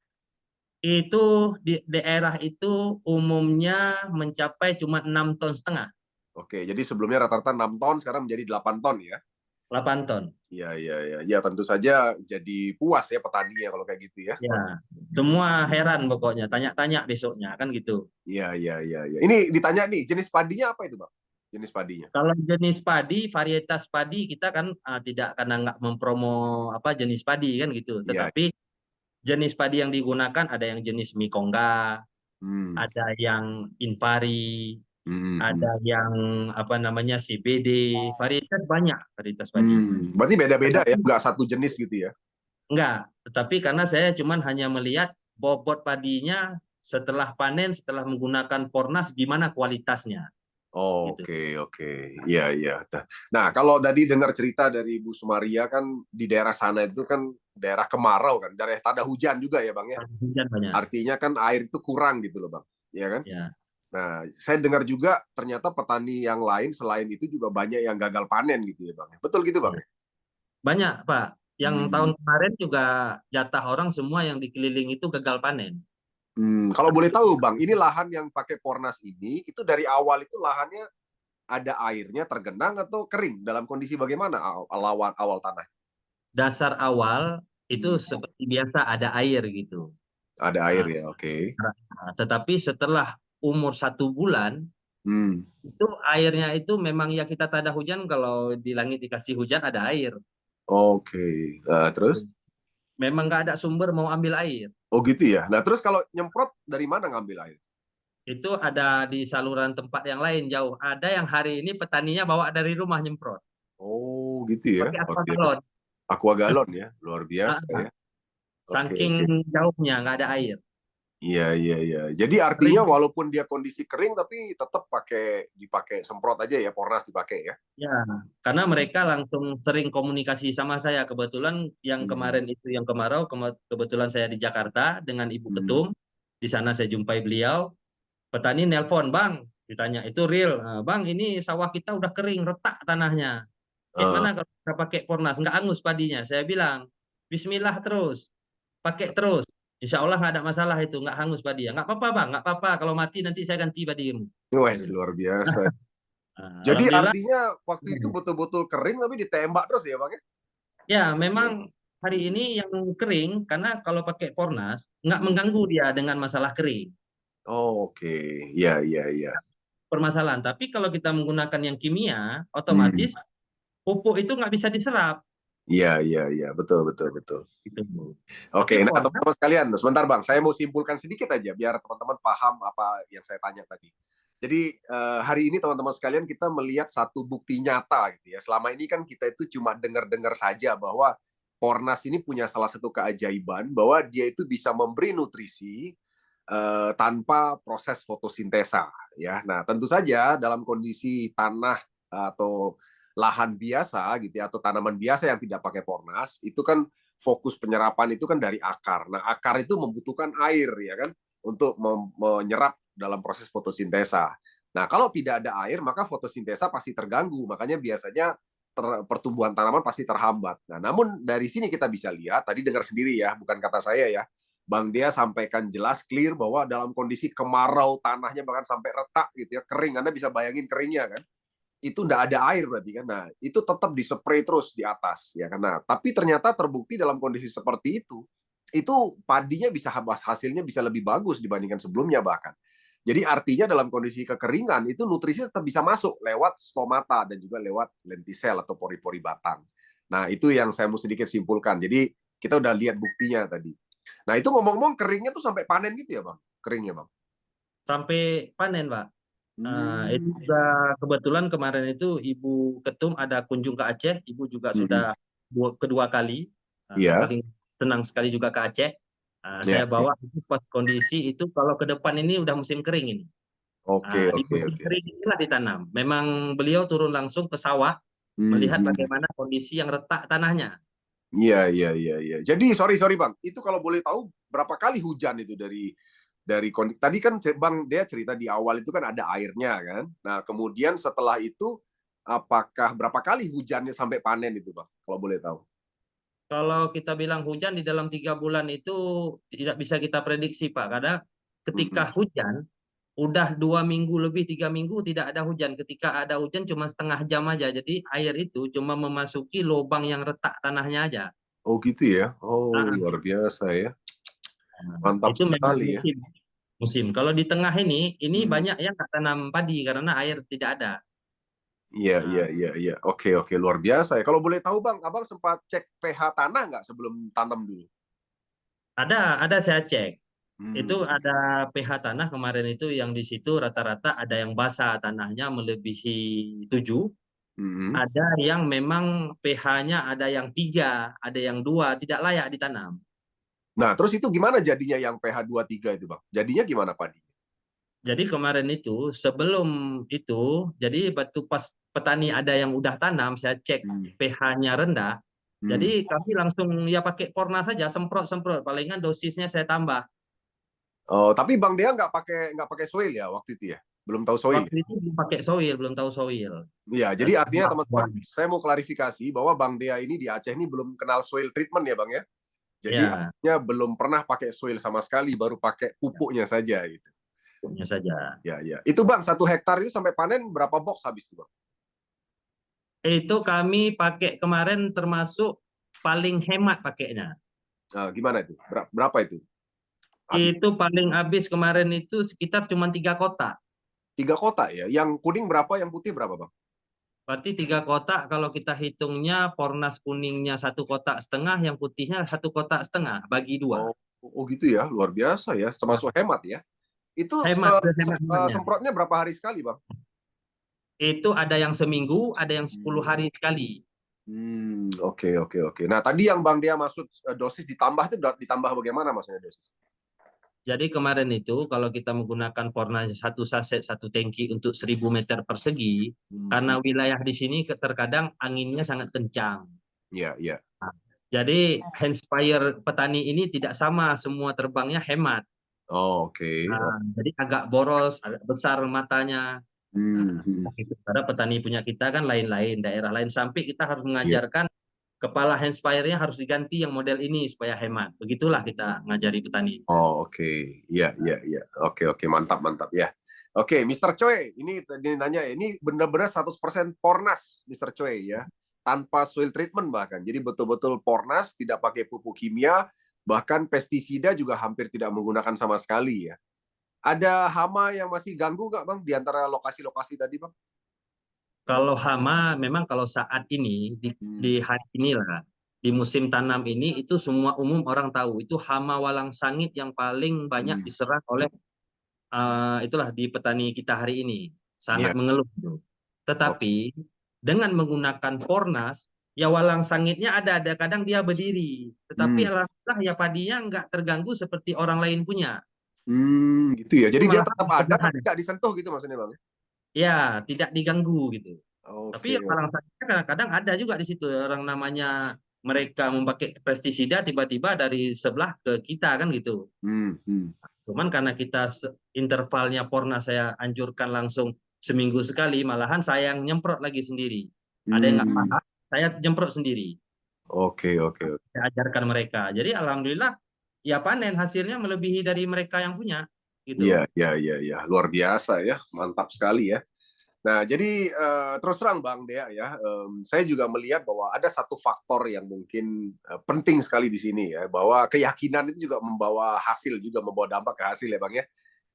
C: Itu di daerah itu umumnya mencapai cuma 6,5 ton.
A: Oke, jadi sebelumnya rata-rata 6 ton, sekarang menjadi 8 ton ya?
C: 8 ton.
A: Iya, iya, iya. Ya, tentu saja jadi puas ya petaninya kalau kayak gitu ya.
C: Ya, semua heran pokoknya. Tanya-tanya besoknya kan gitu.
A: Iya, iya, iya, iya. Ini ditanya nih, jenis padinya apa itu, Bang? Jenis padinya.
C: Kalau jenis padi, varietas padi kita kan tidak karena nggak mempromo apa jenis padi kan gitu.
A: Iya.
C: Tetapi jenis padi yang digunakan ada yang jenis Mikonga,
A: Hmm.
C: ada yang Invari,
A: Hmm.
C: ada yang apa namanya CBD, varietas banyak varietas padi.
A: Hmm. Berarti beda-beda ya,
C: Tetapi
A: nggak satu jenis gitu ya?
C: tetapi karena saya cuman hanya melihat bobot padinya setelah panen, setelah menggunakan Pornas gimana kualitasnya gitu.
A: Oke, oke. Iya, iya. Nah, kalau tadi dengar cerita dari Bu Sumaria kan di daerah sana itu kan daerah kemarau kan, daerah tak ada hujan juga ya, Bang ya.
C: Hujan banyak.
A: Artinya kan air itu kurang gitu loh, Bang. Iya kan?
C: Ya.
A: Nah, saya dengar juga ternyata petani yang lain selain itu juga banyak yang gagal panen gitu ya, Bang. Betul gitu, Bang?
C: Ya. Banyak, Pak. Yang
A: Hmm.
C: tahun kemarin juga jatah orang semua yang dikeliling itu gagal panen.
A: Kalau boleh tahu, Bang, ini lahan yang pakai Pornas ini, itu dari awal itu lahannya ada airnya tergenang atau kering? Dalam kondisi bagaimana awal tanah?
C: Dasar awal itu
A: Hmm.
C: seperti biasa ada air gitu.
A: Ada air
C: Nah,
A: ya, oke.
C: tetapi setelah umur 1 bulan,
A: Hmm.
C: itu airnya itu memang ya kita tanda hujan, kalau di langit dikasih hujan ada air.
A: Oke. Nah, terus?
C: Memang nggak ada sumber mau ambil air.
A: Oh gitu ya. Nah, terus kalau nyemprot dari mana ngambil air?
C: Itu ada di saluran tempat yang lain jauh. Ada yang hari ini petaninya bawa dari rumah nyemprot.
A: Oh gitu ya.
C: Pakai aqua
A: Oke.
C: galon.
A: Aqua galon ya, luar biasa ya. Oke,
C: Saking
A: oke.
C: jauhnya nggak ada air.
A: Iya, iya, iya. Jadi artinya
C: Kering.
A: walaupun dia kondisi kering tapi tetap dipakai semprot aja ya, Pornas dipakai ya.
C: Ya, karena mereka langsung sering komunikasi sama saya. Kebetulan yang
A: Hmm.
C: kemarin itu yang kemarau, kebetulan saya di Jakarta dengan Ibu
A: Hmm.
C: Ketum. Di sana saya jumpai beliau. Petani nelpon, Bang, ditanya itu real. "Nah, Bang, ini sawah kita udah kering, retak tanahnya. Kayak
A: Ah,
C: mana kalau kita pakai Pornas? Nggak angus padinya." Saya bilang, Bismillah terus, pakai terus. Insya Allah nggak ada masalah itu, nggak hangus padinya. Nggak apa-apa, Bang, nggak apa-apa. Kalau mati nanti saya ganti padimu. Saya
A: wes
C: bilang.
A: luar biasa.
C: Nah,
A: Jadi
C: Alhamdulillah.
A: artinya waktu itu betul-betul kering tapi ditembak terus ya, Bang ya?
C: Ya, memang hari ini yang kering, karena kalau pakai Pornas, nggak mengganggu dia dengan masalah kering.
A: Oh, oke. Iya, iya, iya.
C: Permasalahan. Tapi kalau kita menggunakan yang kimia,
A: Hmm.
C: otomatis pupuk itu nggak bisa diserap.
A: Iya, iya, iya. Betul, betul, betul.
C: Gitu. Tapi
A: Oke, nah
C: Pornas,
A: teman-teman sekalian, sebentar Bang, saya mau simpulkan sedikit aja biar teman-teman paham apa yang saya tanya tadi. Jadi hari ini teman-teman sekalian kita melihat satu bukti nyata gitu ya. Selama ini kan kita itu cuma dengar-dengar saja bahwa Pornas ini punya salah satu keajaiban bahwa dia itu bisa memberi nutrisi tanpa proses fotosintesa ya. Nah, tentu saja dalam kondisi tanah atau lahan biasa gitu ya atau tanaman biasa yang tidak pakai Pornas itu kan fokus penyerapan itu kan dari akar. Nah, akar itu membutuhkan air ya kan untuk menyerap dalam proses fotosintesa. Nah, kalau tidak ada air maka fotosintesa pasti terganggu. Makanya biasanya pertumbuhan tanaman pasti terhambat. Nah, namun dari sini kita bisa lihat tadi dengar sendiri ya, bukan kata saya ya. Bang Dea sampaikan jelas clear bahwa dalam kondisi kemarau tanahnya bahkan sampai retak gitu ya, kering. Anda bisa bayangin keringnya kan itu enggak ada air berarti kan. Nah, itu tetap dispray terus di atas ya kan. Nah, tapi ternyata terbukti dalam kondisi seperti itu padinya bisa hasilnya bisa lebih bagus dibandingkan sebelumnya bahkan. Jadi artinya dalam kondisi kekeringan itu nutrisi tetap bisa masuk lewat stomata dan juga lewat lentisel atau pori-pori batang. Nah, itu yang saya mau sedikit simpulkan. Jadi kita udah lihat buktinya tadi. Nah, itu ngomong-ngomong keringnya tuh sampai panen gitu ya, Bang? Keringnya, Bang?
C: sampai panen, Pak. Itu
A: Hmm.
C: juga kebetulan kemarin itu Ibu Ketum ada kunjung ke Aceh. Ibu juga
A: Hmm.
C: sudah kedua kali.
A: Iya.
C: Paling senang sekali juga ke Aceh.
A: Ya.
C: Saya bawa itu pas kondisi itu kalau ke depan ini udah musim kering ini.
A: Oke,
C: Di
A: oke,
C: musim
A: oke.
C: kering inilah ditanam. Memang beliau turun langsung ke sawah melihat
A: Hmm.
C: bagaimana kondisi yang retak tanahnya.
A: Iya, iya, iya, iya. Jadi sorry sorry Bang, itu kalau boleh tahu berapa kali hujan itu tadi kan Bang Dea cerita di awal itu kan ada airnya kan. Nah, kemudian setelah itu apakah berapa kali hujannya sampai panen itu, Bang? Kalau boleh tahu.
C: Kalau kita bilang hujan di dalam 3 bulan itu tidak bisa kita prediksi, Pak. Karena ketika hujan, udah 2 minggu lebih 3 minggu tidak ada hujan. Ketika ada hujan cuma setengah jam aja. Jadi air itu cuma memasuki lubang yang retak tanahnya aja.
A: Oh gitu ya. Oh,
C: Nah,
A: luar biasa ya. Mantap
C: itu memang
A: sekali ya.
C: musim. Kalau di tengah ini banyak yang nggak tanam padi karena air tidak ada.
A: Iya,
C: Nah,
A: iya, iya, iya. Oke, oke, luar biasa ya. Kalau boleh tahu Bang, Abang sempat cek pH tanah nggak sebelum tanam dulu?
C: ada saya cek. Itu
A: Hmm.
C: ada pH tanah kemarin itu yang di situ rata-rata ada yang basah tanahnya melebihi 7,
A: Hmm.
C: ada yang memang pH-nya ada yang 3, ada yang 2 tidak layak ditanam.
A: Nah, terus itu gimana jadinya yang pH 23 itu, Bang? Jadinya gimana padi?
C: Jadi kemarin itu sebelum itu, jadi waktu pas petani ada yang udah tanam, saya cek
A: Hmm.
C: pH-nya rendah.
A: Hmm.
C: Jadi kami langsung ya pakai Porna saja, semprot-semprot, palingan dosisnya saya tambah.
A: Oh, tapi Bang Dea nggak pakai soil ya waktu itu ya? Belum tahu soil
C: Waktu
A: ya?
C: itu belum pakai soil, belum tahu soil.
A: Iya,
C: Dan
A: jadi artinya teman-teman, saya mau klarifikasi bahwa Bang Dea ini di Aceh ini belum kenal soil treatment ya, Bang ya? Jadi
C: ya,
A: artinya belum pernah pakai soil sama sekali, baru pakai pupuknya saja gitu.
C: punya saja.
A: Ya, ya. Itu Bang, 1 hektar itu sampai panen berapa box habis itu, Bang?
C: Itu kami pakai kemarin termasuk paling hemat pakainya.
A: Nah, gimana itu? Berapa itu? Habis
C: Itu paling habis kemarin itu sekitar cuma 3 kotak.
A: 3 kotak ya. Yang kuning berapa, yang putih berapa, Bang?
C: Berarti 3 kotak kalau kita hitungnya Pornas kuningnya 1,5 kotak, yang putihnya 1,5 kotak bagi 2.
A: Oh, oh gitu ya. Luar biasa ya. Termasuk hemat ya. Itu
C: Hemat, hemat-hematnya.
A: semprotnya berapa hari sekali, Bang?
C: Itu ada yang seminggu, ada yang 10
A: Hmm.
C: hari sekali.
A: Oke, oke, oke. Nah, tadi yang Bang Dia maksud dosis ditambah itu ditambah bagaimana maksudnya dosis?
C: Jadi kemarin itu kalau kita menggunakan Pornas 1 saset 1 tangki untuk 1.000 meter persegi, karena
A: Hmm.
C: wilayah di sini terkadang anginnya sangat kencang.
A: Iya, iya.
C: Jadi handspire petani ini tidak sama, semua terbangnya hemat.
A: Oh, oke. Oh.
C: Jadi agak boros, agak besar matanya. Nah,
A: Hmm.
C: itu karena petani punya kita kan lain-lain, daerah lain, sampai kita harus
A: Iya.
C: mengajarkan kepala handspire-nya harus diganti yang model ini supaya hemat. Begitulah kita ngajari petani.
A: Oh, oke. Iya, iya, iya. Oke, oke. Mantap, mantap ya. Oke, Mr. Choi, ini tadi nanya ya, ini benar-benar 100% Pornas, Mr. Choi ya. Tanpa soil treatment bahkan. Jadi betul-betul Pornas, tidak pakai pupuk kimia, bahkan pestisida juga hampir tidak menggunakan sama sekali ya. Ada hama yang masih ganggu nggak, Bang, di antara lokasi-lokasi tadi, Bang?
C: Kalau hama, memang kalau saat ini, di hari inilah, di musim tanam ini, itu semua umum orang tahu. Itu hama walang sangit yang paling banyak diserang oleh, itulah di petani kita hari ini. Sangat
A: Iya.
C: mengeluh. Tetapi, dengan menggunakan Pornas, ya walang sangitnya ada kadang dia berdiri. Tetapi alhamdulillah ya padinya nggak terganggu seperti orang lain punya.
A: Gitu ya.
C: Itu
A: Jadi dia
C: malah
A: tetap ada tapi
C: bertahan.
A: nggak disentuh gitu maksudnya, Bang?
C: Ya, tidak diganggu gitu. Tapi
A: Oke.
C: yang walang sangitnya kadang-kadang ada juga di situ orang namanya mereka memakai pestisida tiba-tiba dari sebelah ke kita kan gitu. Cuman karena kita intervalnya Porna saya anjurkan langsung seminggu sekali, malahan saya yang nyemprot lagi sendiri. Ada yang nggak paham, saya nyemprot sendiri.
A: Oke, oke, oke.
C: Saya ajarkan mereka. Jadi alhamdulillah ya panen hasilnya melebihi dari mereka yang punya gitu.
A: Iya, iya, iya, iya. Luar biasa ya. Mantap sekali ya. Nah, jadi terus terang Bang Dea ya, saya juga melihat bahwa ada satu faktor yang mungkin penting sekali di sini ya, bahwa keyakinan itu juga membawa hasil, juga membawa dampak ke hasil ya Bang ya.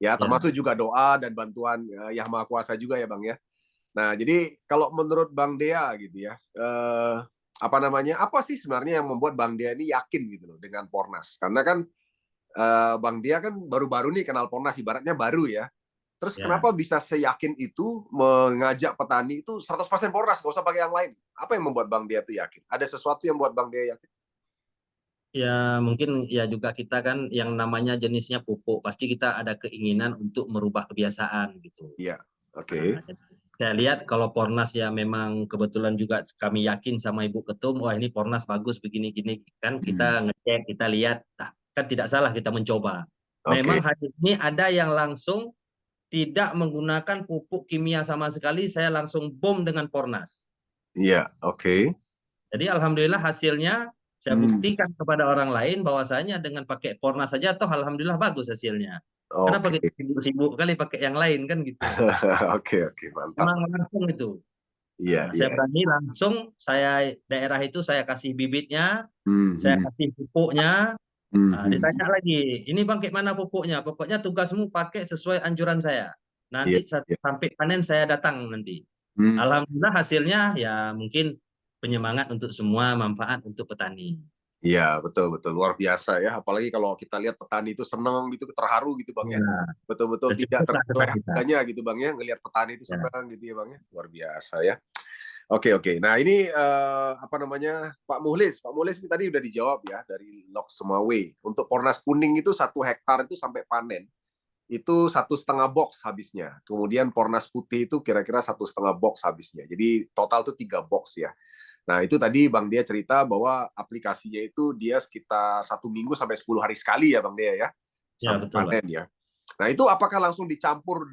A: Ya, termasuk
C: Ya.
A: juga doa dan bantuan Yang Maha Kuasa juga ya Bang ya. Nah, jadi kalau menurut Bang Dea gitu ya, apa namanya, apa sih sebenarnya yang membuat Bang Dea ini yakin gitu loh dengan Pornas? Karena kan Bang Dea kan baru-baru nih kenal Pornas, ibaratnya baru ya. Terus
C: Ya.
A: kenapa bisa seyakin itu mengajak petani itu 100% Pornas, nggak usah pakai yang lain? Apa yang membuat Bang Dea itu yakin? Ada sesuatu yang membuat Bang Dea yakin?
C: Ya mungkin ya juga kita kan yang namanya jenisnya pupuk, pasti kita ada keinginan untuk merubah kebiasaan gitu.
A: Iya, oke.
C: Nah, saya lihat kalau Pornas ya memang kebetulan juga kami yakin sama Ibu Ketum, wah ini Pornas bagus begini-gini kan kita ngecek, kita lihat, nah, kan tidak salah kita mencoba. Memang
A: Oke.
C: hari ini ada yang langsung tidak menggunakan pupuk kimia sama sekali, saya langsung bom dengan Pornas.
A: Iya, oke.
C: Jadi alhamdulillah hasilnya saya
A: Hmm,
C: buktikan kepada orang lain bahwasanya dengan pakai Pornas saja toh alhamdulillah bagus hasilnya. Kenapa
A: oke.
C: kita sibuk-sibuk kali pakai yang lain kan gitu.
A: Oke, oke, mantap.
C: Memang langsung itu.
A: Iya,
C: Saya
A: iya.
C: berani langsung daerah itu saya kasih bibitnya,
A: Hmm,
C: saya
A: hmm,
C: kasih pupuknya.
A: hmm,
C: Nah,
A: hmm.
C: ditanya lagi, ini bang kayak mana pupuknya? Pokoknya tugasmu pakai sesuai anjuran saya.
A: Iya,
C: Nanti
A: iya.
C: sampai panen saya datang nanti.
A: Hmm.
C: Alhamdulillah hasilnya ya mungkin penyemangat untuk semua, manfaat untuk petani.
A: Iya, betul, betul, luar biasa ya. Apalagi kalau kita lihat petani itu seneng gitu, terharu gitu bang ya.
C: Ya,
A: Betul-betul tidak
C: tercukuplah
A: ternilai
C: dengan kita.
A: harganya gitu bang ya. Ngelihat petani itu
C: Ya.
A: senang gitu ya bang ya. Luar biasa ya. Oke, oke. Nah ini apa namanya Pak Muhlis. Pak Muhlis ini tadi udah dijawab ya dari Lok Semawe. Untuk Pornas kuning itu 1 hektar itu sampai panen itu 1,5 box habisnya. Kemudian Pornas putih itu kira-kira 1,5 box habisnya. Jadi total itu 3 box ya. Nah itu tadi Bang Dia cerita bahwa aplikasinya itu dia sekitar 1 minggu sampai 10 hari sekali ya Bang Dia ya,
C: Ya
A: sampai
C: betul Pak.
A: panen ya. Nah itu apakah langsung dicampur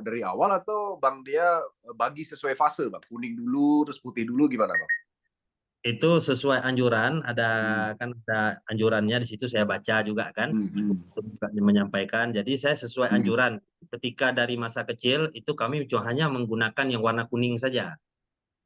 A: dari awal atau Bang Dia bagi sesuai fase Bang? Kuning dulu, terus putih dulu gimana Bang?
C: Itu sesuai anjuran,
A: Hmm.
C: kan ada anjurannya di situ saya baca juga kan,
A: Hmm. Hmm.
C: untuk juga menyampaikan. Jadi saya sesuai
A: Hmm.
C: anjuran. Ketika dari masa kecil itu kami cuma hanya menggunakan yang warna kuning saja.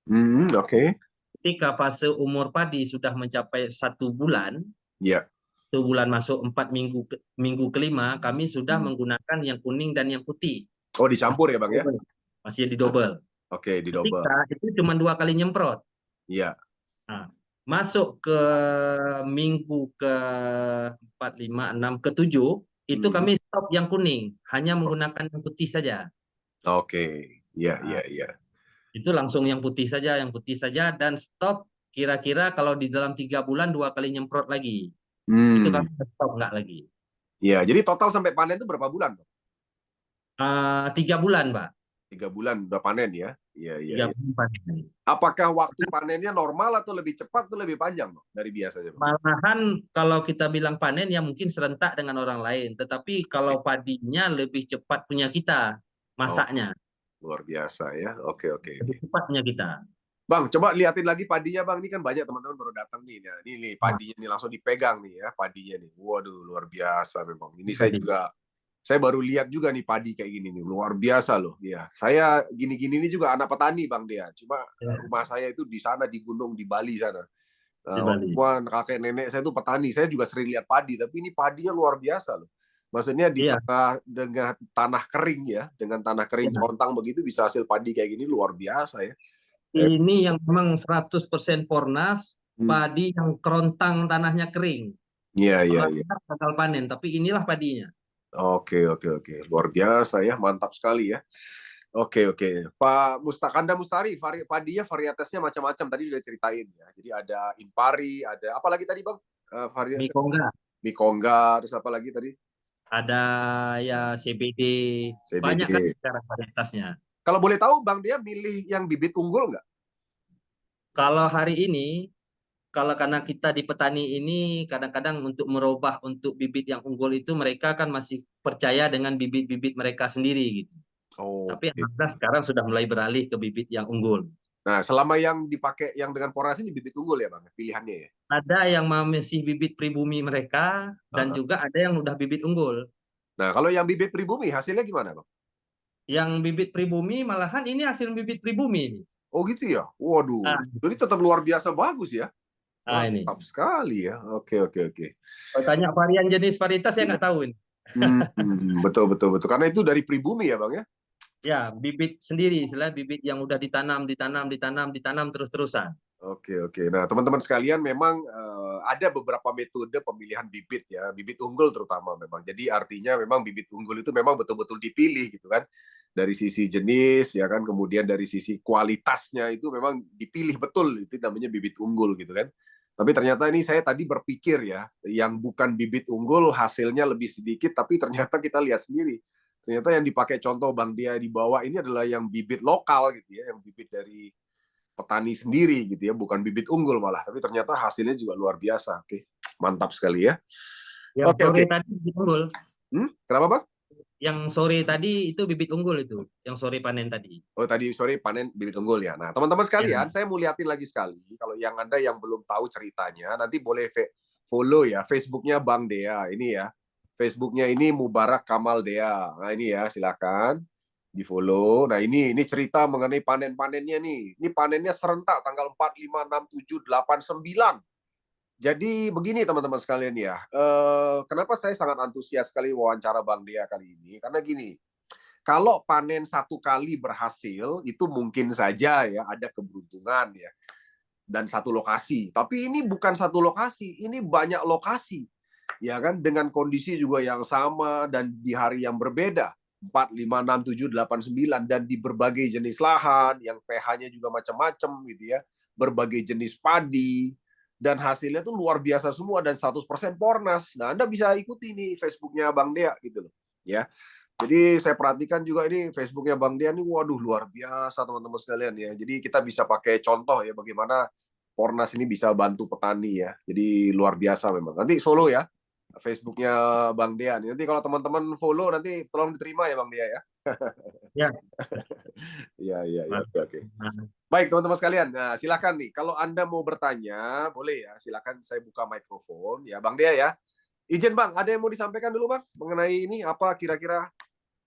A: Hmm. Oke.
C: Ketika fase umur padi sudah mencapai 1 bulan,
A: Ya.
C: 1 bulan masuk 4 minggu minggu kelima, kami sudah
A: Hmm.
C: menggunakan yang kuning dan yang putih.
A: Oh
C: Masih
A: dicampur ya Bang ya?
C: double. Masih di double.
A: Oke, di double.
C: Ketika itu cuma 2 kali nyemprot.
A: Iya.
C: Nah, masuk ke minggu ke 4, 5, 6, ke 7, itu
A: Hmm.
C: kami stop yang kuning, hanya menggunakan yang putih saja.
A: Oke. Iya, iya,
C: Nah,
A: iya.
C: itu langsung yang putih saja dan stop kira-kira kalau di dalam 3 bulan 2 kali nyemprot lagi. Itu
A: Hmm.
C: kami stop nggak lagi.
A: Iya, jadi total sampai panen itu berapa bulan Bang?
C: 3 bulan, Pak.
A: 3 bulan udah panen ya? Iya, iya,
C: Tiga
A: iya.
C: bulan panen.
A: Apakah waktu panennya normal atau lebih cepat atau lebih panjang Bang, dari biasanya Bang?
C: Malahan kalau kita bilang panen ya mungkin serentak dengan orang lain, tetapi kalau padinya lebih cepat punya kita
A: Oh,
C: masaknya,
A: luar biasa ya. Oke, oke, oke.
C: lebih cepat punya kita.
A: Bang, coba liatin lagi padinya Bang. Ini kan banyak teman-teman baru datang nih. Nah, ini nih
C: Nah,
A: padinya nih langsung dipegang nih ya padinya nih. Waduh, luar biasa memang. Ini
C: itu
A: saya
C: tadi.
A: juga saya baru lihat juga nih padi kayak gini nih. Luar biasa loh. Ya, saya gini-gini ini juga anak petani Bang Dea. Cuma
C: Ya,
A: rumah saya itu di sana di gunung di Bali sana.
C: di
A: Orang
C: Bali.
A: tua kakek nenek saya itu petani. Saya juga sering lihat padi, tapi ini padinya luar biasa loh. Maksudnya di
C: Iya,
A: tengah dengan tanah kering ya, dengan tanah kering
C: iya.
A: kerontang begitu bisa hasil padi kayak gini luar biasa ya.
C: Ini yang memang 100% Pornas,
A: Hmm.
C: padi yang kerontang tanahnya kering.
A: Iya, iya,
C: Kalau
A: iya.
C: tidak bakal panen, tapi inilah padinya.
A: Oke, oke, oke. Luar biasa ya, mantap sekali ya. Oke, oke. Pak Mustakanda Mustari, padinya varietasnya macam-macam tadi udah ceritain ya. Jadi ada Impari, ada apa lagi tadi Bang? Varietas
C: Mikongga,
A: Mikongga, terus apa lagi tadi?
C: ada ya CBD, banyak kan
A: CBD.
C: sekarang varietasnya.
A: Kalau boleh tahu Bang dia milih yang bibit unggul nggak?
C: Kalau hari ini, kalau karena kita di petani ini kadang-kadang untuk merubah untuk bibit yang unggul itu mereka kan masih percaya dengan bibit-bibit mereka sendiri gitu. Tapi
A: Oke.
C: alhamdulillah sekarang sudah mulai beralih ke bibit yang unggul.
A: Nah, selama yang dipakai yang dengan Pornas ini bibit unggul ya Bang, pilihannya ya?
C: Ada yang masih bibit pribumi mereka dan
A: Aha.
C: juga ada yang udah bibit unggul.
A: Nah, kalau yang bibit pribumi hasilnya gimana Bang?
C: Yang bibit pribumi malahan ini hasil bibit pribumi ini.
A: Oh gitu ya? Waduh,
C: Nah,
A: jadi tetap luar biasa bagus ya?
C: ini.
A: Mantap sekali ya. Oke, oke, oke.
C: Kalau tanya varian jenis varietas saya
A: Iya.
C: nggak tahu ini.
A: Betul, betul, betul. Karena itu dari pribumi ya, Bang ya?
C: Ya, bibit sendiri, istilah bibit yang udah ditanam, ditanam, ditanam, ditanam terus-terusan.
A: Oke, oke. Nah, teman-teman sekalian memang ada beberapa metode pemilihan bibit ya, bibit unggul terutama memang. Jadi artinya memang bibit unggul itu memang betul-betul dipilih gitu kan. Dari sisi jenis ya kan, kemudian dari sisi kualitasnya itu memang dipilih betul, itu namanya bibit unggul gitu kan. Tapi ternyata ini saya tadi berpikir ya, yang bukan bibit unggul hasilnya lebih sedikit, tapi ternyata kita lihat sendiri. Ternyata yang dipakai contoh Bang Dia di bawah ini adalah yang bibit lokal gitu ya, yang bibit dari petani sendiri gitu ya, bukan bibit unggul malah, tapi ternyata hasilnya juga luar biasa. Oke, mantap sekali ya.
C: Yang
A: Oke,
C: sore
A: oke.
C: tadi bibit unggul.
A: Kenapa Bang?
C: Yang sore tadi itu bibit unggul itu, yang sore panen tadi.
A: Oh tadi sore panen bibit unggul ya. Nah teman-teman sekalian, saya mau liatin lagi sekali. Kalau yang Anda yang belum tahu ceritanya, nanti boleh follow ya Facebooknya Bang Dea ini ya. Facebooknya ini Mubarak Kamal Dea. Nah ini ya, silakan di follow. Nah ini cerita mengenai panen-panennya nih. Ini panennya serentak tanggal 4, 5, 6, 7, 8, 9. Jadi begini teman-teman sekalian ya. Kenapa saya sangat antusias sekali wawancara Bang Dea kali ini? Karena gini, kalau panen satu kali berhasil itu mungkin saja ya ada keberuntungan ya dan satu lokasi. Tapi ini bukan satu lokasi, ini banyak lokasi. Ya kan dengan kondisi juga yang sama dan di hari yang berbeda. 4, 5, 6, 7, 8, 9 dan di berbagai jenis lahan yang pH-nya juga macam-macam gitu ya. Berbagai jenis padi dan hasilnya tuh luar biasa semua dan 100% Pornas. Nah, Anda bisa ikuti nih Facebooknya Bang Dea gitu loh. Ya. Jadi saya perhatikan juga ini Facebooknya Bang Dea nih, waduh luar biasa teman-teman sekalian ya. Jadi kita bisa pakai contoh ya bagaimana Pornas ini bisa bantu petani ya. Jadi luar biasa memang. Nanti follow ya Facebooknya Bang Dea. Nanti kalau teman-teman follow nanti tolong diterima ya Bang Dea ya.
C: Ya.
A: Iya, oke. Baik teman-teman sekalian, nah, silakan nih. Kalau Anda mau bertanya, boleh ya. Silakan saya buka mikrofon ya Bang Dea ya. Izin Bang, ada yang mau disampaikan dulu Bang mengenai ini apa kira-kira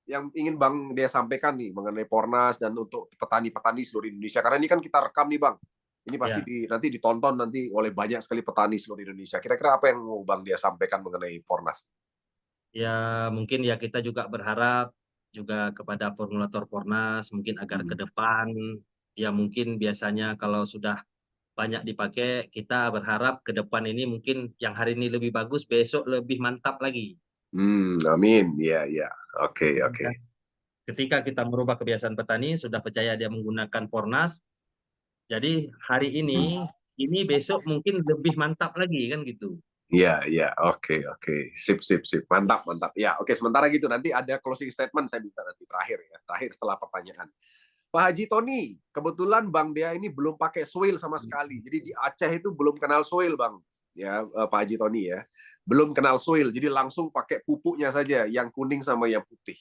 A: yang ingin Bang Dea sampaikan nih mengenai Pornas dan untuk petani-petani seluruh Indonesia. Karena ini kan kita rekam nih Bang. Ini pasti nanti ditonton nanti oleh banyak sekali petani seluruh Indonesia. Kira-kira apa yang mau Bang Dea sampaikan mengenai Pornas?
C: Ya mungkin ya kita juga berharap juga kepada formulator Pornas mungkin agar ke depan ya mungkin biasanya kalau sudah banyak dipakai kita berharap ke depan ini mungkin yang hari ini lebih bagus besok lebih mantap lagi.
A: Amin. Iya. Oke.
C: Ketika kita merubah kebiasaan petani sudah percaya dia menggunakan Pornas, jadi hari ini besok mungkin lebih mantap lagi kan gitu.
A: Iya. Oke. Sip. Mantap. Ya, oke. Sementara gitu nanti ada closing statement saya minta nanti terakhir ya. Terakhir setelah pertanyaan. Pak Haji Tony, kebetulan Bang Dea ini belum pakai soil sama sekali. Jadi di Aceh itu belum kenal soil, Bang. Ya, Pak Haji Tony ya. Belum kenal soil, jadi langsung pakai pupuknya saja, yang kuning sama yang putih.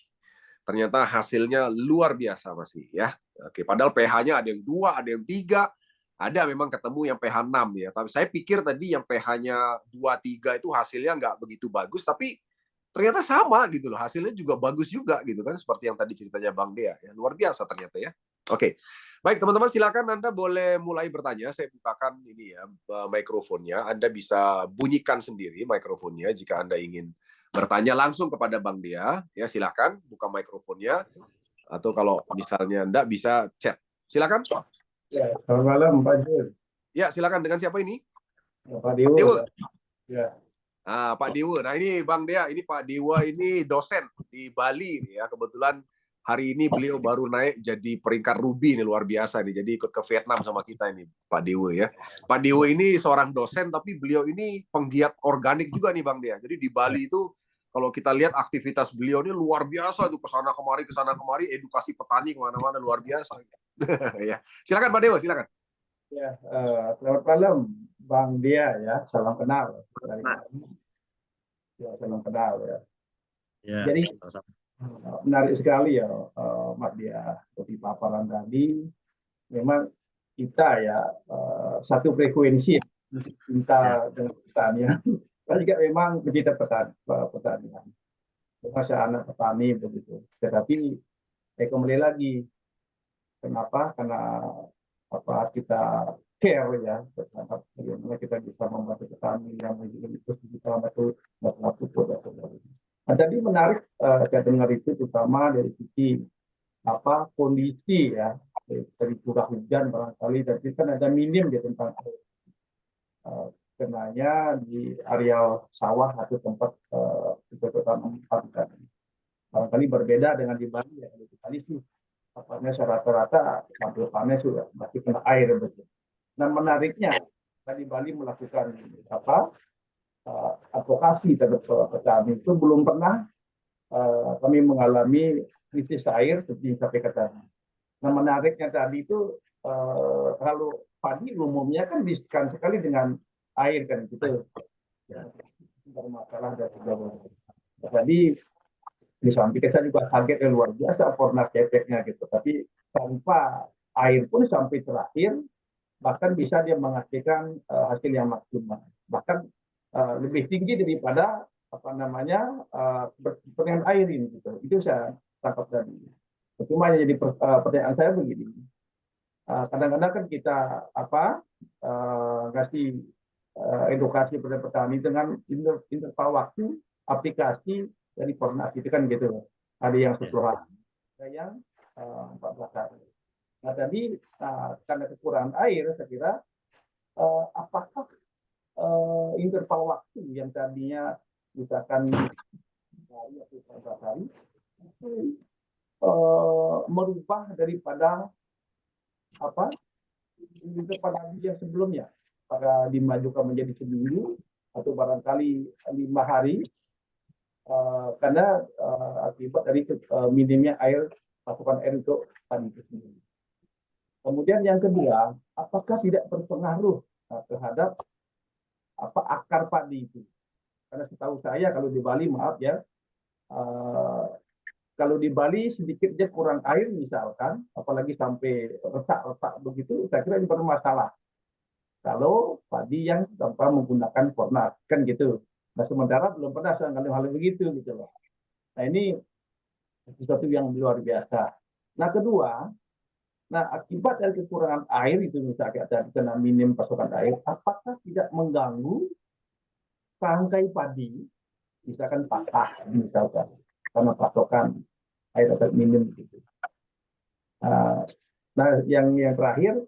A: Ternyata hasilnya luar biasa masih ya. Oke, padahal pH-nya ada yang 2, ada yang 3, ada memang ketemu yang pH 6 ya. Tapi saya pikir tadi yang pH-nya 2, 3 itu hasilnya nggak begitu bagus, tapi ternyata sama gitu loh. Hasilnya juga bagus juga gitu kan, seperti yang tadi ceritanya Bang Dea ya. Luar biasa ternyata ya. Oke. Baik, teman-teman silakan Anda boleh mulai bertanya. Saya bukakan ini ya mikrofonnya. Anda bisa bunyikan sendiri mikrofonnya jika Anda ingin bertanya langsung kepada Bang Dea. Ya, silakan buka mikrofonnya atau kalau misalnya Anda bisa chat. Silakan.
D: Ya, selamat malam Pak Jul.
A: Ya, silakan. Dengan siapa ini?
D: Pak Dewa. Ya.
A: Pak Dewa. Nah ini Bang Dea, ini Pak Dewa ini dosen di Bali nih ya. Kebetulan hari ini beliau baru naik jadi peringkat ruby nih, luar biasa nih. Jadi ikut ke Vietnam sama kita ini Pak Dewa ya. Pak Dewa ini seorang dosen tapi beliau ini penggiat organik juga nih Bang Dea. Jadi di Bali itu kalau kita lihat aktivitas beliau ini luar biasa tuh, kesana kemari, edukasi petani kemana-mana luar biasa. Ya, silakan Pak Dewa, silakan.
D: Ya, selamat malam Bang Dea ya, salam kenal. Ya, salam kenal ya. Jadi menarik sekali ya Mas Dea seperti paparan tadi. Memang kita ya satu frekuensi cinta dengan pertanian. Tapi juga memang kita pertanian. Saya anak petani begitu. Tetapi kembali lagi, kenapa? Karena kita care ya terhadap bagaimana kita bisa membantu petani yang terus kita bantu masalah pupuk dan sebagainya. Nah, tadi menarik saya dengar itu terutama dari sisi kondisi ya dari curah hujan barangkali, tapi kan ada minim di tentang air. Kenanya di areal sawah atau tempat kita tanam padi barangkali berbeda dengan di Bali ya. Di Bali sih rata-rata sampai panen sudah masih kena air betul. Nah menariknya tadi Bali melakukan advokasi terhadap petani itu belum pernah kami mengalami krisis air seperti sampai ke sana. Nah menariknya tadi itu kalau padi umumnya kan diskan sekali dengan air kan gitu. Ya, bermasalah dan sebagainya. Jadi disampaikan, saya juga kaget luar biasa Fornas efeknya gitu. Tapi tanpa air pun sampai terakhir bahkan bisa dia menghasilkan hasil yang maksimal, bahkan lebih tinggi daripada apa namanya pertandingan air ini gitu. Itu saya tangkap tadi. Cuma jadi pertanyaan saya begini, kadang-kadang kan kita ngasih edukasi pada petani dengan interval waktu aplikasi dari Fornas itu kan gitu. Ada yang 10 hari, ada yang 14 hari. Nah tadi karena kekurangan air, saya kira apakah interval waktu yang tadinya misalkan hari atau 14 hari itu merubah daripada interval yang sebelumnya, pada dimajukan menjadi seminggu atau barangkali 5 hari karena akibat dari minimnya pasokan air untuk tadi itu sendiri. Kemudian yang kedua, apakah tidak berpengaruh terhadap akar padi itu? Karena setahu saya kalau di Bali, maaf ya, kalau di Bali sedikitnya kurang air misalkan, apalagi sampai retak-retak begitu, saya kira ini bermasalah. Kalau padi yang tanpa menggunakan Fornas, kan gitu. Nah sementara belum pernah saya mengalami hal begitu gitu loh. Nah ini sesuatu yang luar biasa. Nah kedua, akibat dari kekurangan air itu misalnya karena minim pasokan air, apakah tidak mengganggu tangkai padi, misalkan patah misalkan karena pasokan air atau minim gitu. Nah yang terakhir,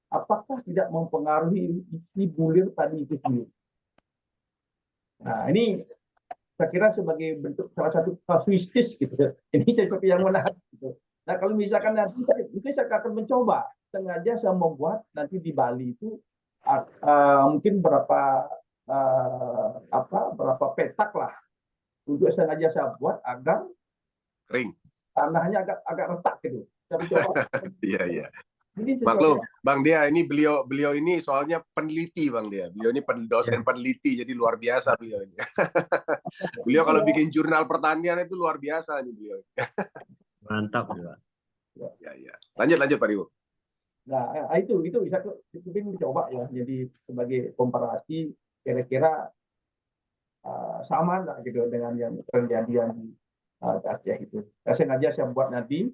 D: apakah tidak mempengaruhi isi bulir tadi itu sendiri? Nah ini saya kira sebagai bentuk salah satu kasuistis gitu. Ini sesuatu yang menarik gitu. Nah kalau misalkan nanti mungkin saya akan mencoba sengaja saya membuat nanti di Bali itu mungkin berapa petak lah untuk sengaja saya buat agar
A: kering,
D: tanahnya agak retak gitu. Saya mencoba.
A: Iya. Maklum, Bang Dia, ini beliau ini soalnya peneliti, Bang Dia. Beliau ini dosen peneliti, jadi luar biasa beliau ini. Beliau kalau bikin jurnal pertanian itu luar biasa nih beliau.
C: Mantap, Pak.
A: Ya. Lanjut Pak Ibu.
D: Nah, itu bisa dicoba ya. Jadi sebagai komparasi kira-kira sama lah gitu dengan yang terjadi di Aceh itu. Saya sengaja saya buat nanti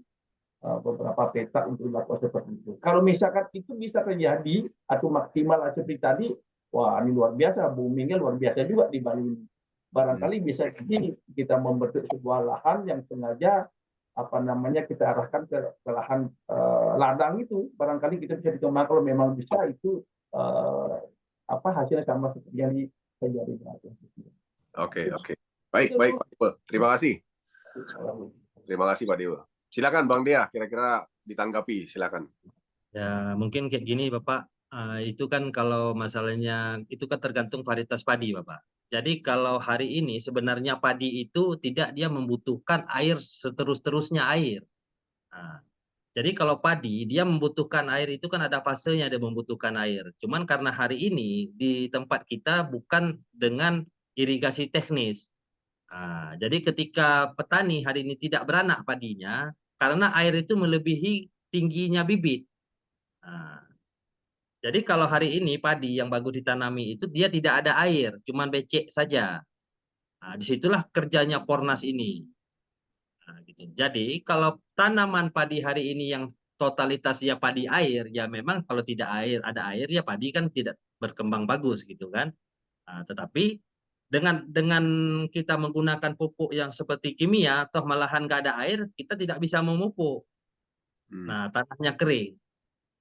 D: beberapa peta untuk dilakukan seperti itu. Kalau misalkan itu bisa terjadi atau maksimal seperti tadi, wah ini luar biasa, boomingnya luar biasa juga di Bali ini. Barangkali bisa jadi kita membentuk sebuah lahan yang sengaja kita arahkan ke lahan ladang itu. Barangkali kita bisa dikembangkan kalau memang bisa itu hasilnya sama seperti yang terjadi di Aceh.
A: Oke. Baik Pak Dewa. Terima kasih Pak Dewa. Silakan Bang Dia, kira-kira ditanggapi, silakan.
C: Ya, mungkin kayak gini Bapak, itu kan kalau masalahnya itu kan tergantung varietas padi Bapak. Jadi kalau hari ini sebenarnya padi itu tidak dia membutuhkan air seterus-terusnya air. Nah, jadi kalau padi dia membutuhkan air itu kan ada fasenya dia membutuhkan air. Cuman karena hari ini di tempat kita bukan dengan irigasi teknis. Nah, jadi ketika petani hari ini tidak beranak padinya, karena air itu melebihi tingginya bibit. Nah, jadi kalau hari ini padi yang bagus ditanami itu dia tidak ada air, cuman becek saja. Nah, disitulah kerjanya Fornas ini. Nah, gitu. Jadi kalau tanaman padi hari ini yang totalitasnya padi air, ya memang kalau tidak ada air ya padi kan tidak berkembang bagus gitu kan. Nah, tetapi dengan kita menggunakan pupuk yang seperti kimia, toh malahan nggak ada air, kita tidak bisa memupuk. Nah, tanahnya kering.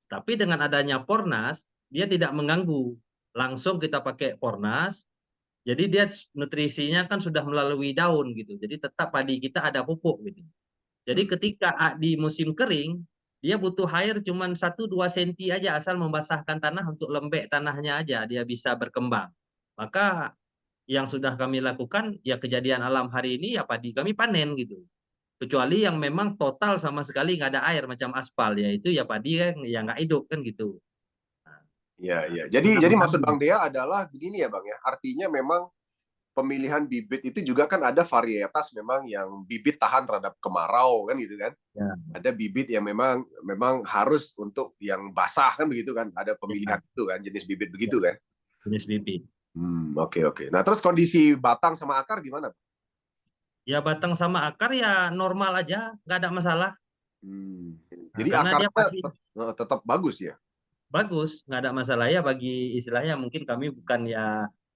C: Tapi dengan adanya Fornas, dia tidak mengganggu. Langsung kita pakai Fornas, jadi dia nutrisinya kan sudah melalui daun gitu. Jadi tetap padi kita ada pupuk gitu. Jadi ketika di musim kering, dia butuh air cuma 1-2 senti aja asal membasahkan tanah untuk lembek tanahnya aja dia bisa berkembang. Maka yang sudah kami lakukan ya kejadian alam hari ini ya padi kami panen gitu. Kecuali yang memang total sama sekali nggak ada air macam aspal ya itu ya padi yang nggak hidup kan gitu.
A: Iya. Jadi maksud Bang Dea adalah begini ya Bang ya. Artinya memang pemilihan bibit itu juga kan ada varietas memang yang bibit tahan terhadap kemarau kan gitu kan.
C: Ya.
A: Ada bibit yang memang harus untuk yang basah kan begitu kan. Ada pemilihan itu kan, jenis bibit begitu kan.
C: Jenis bibit.
A: Oke. Nah, terus kondisi batang sama akar gimana?
C: Ya batang sama akar ya normal aja, nggak ada masalah.
A: Jadi
C: Karena dia
A: akarnya tetap bagus ya?
C: Bagus, nggak ada masalah ya bagi istilahnya mungkin kami bukan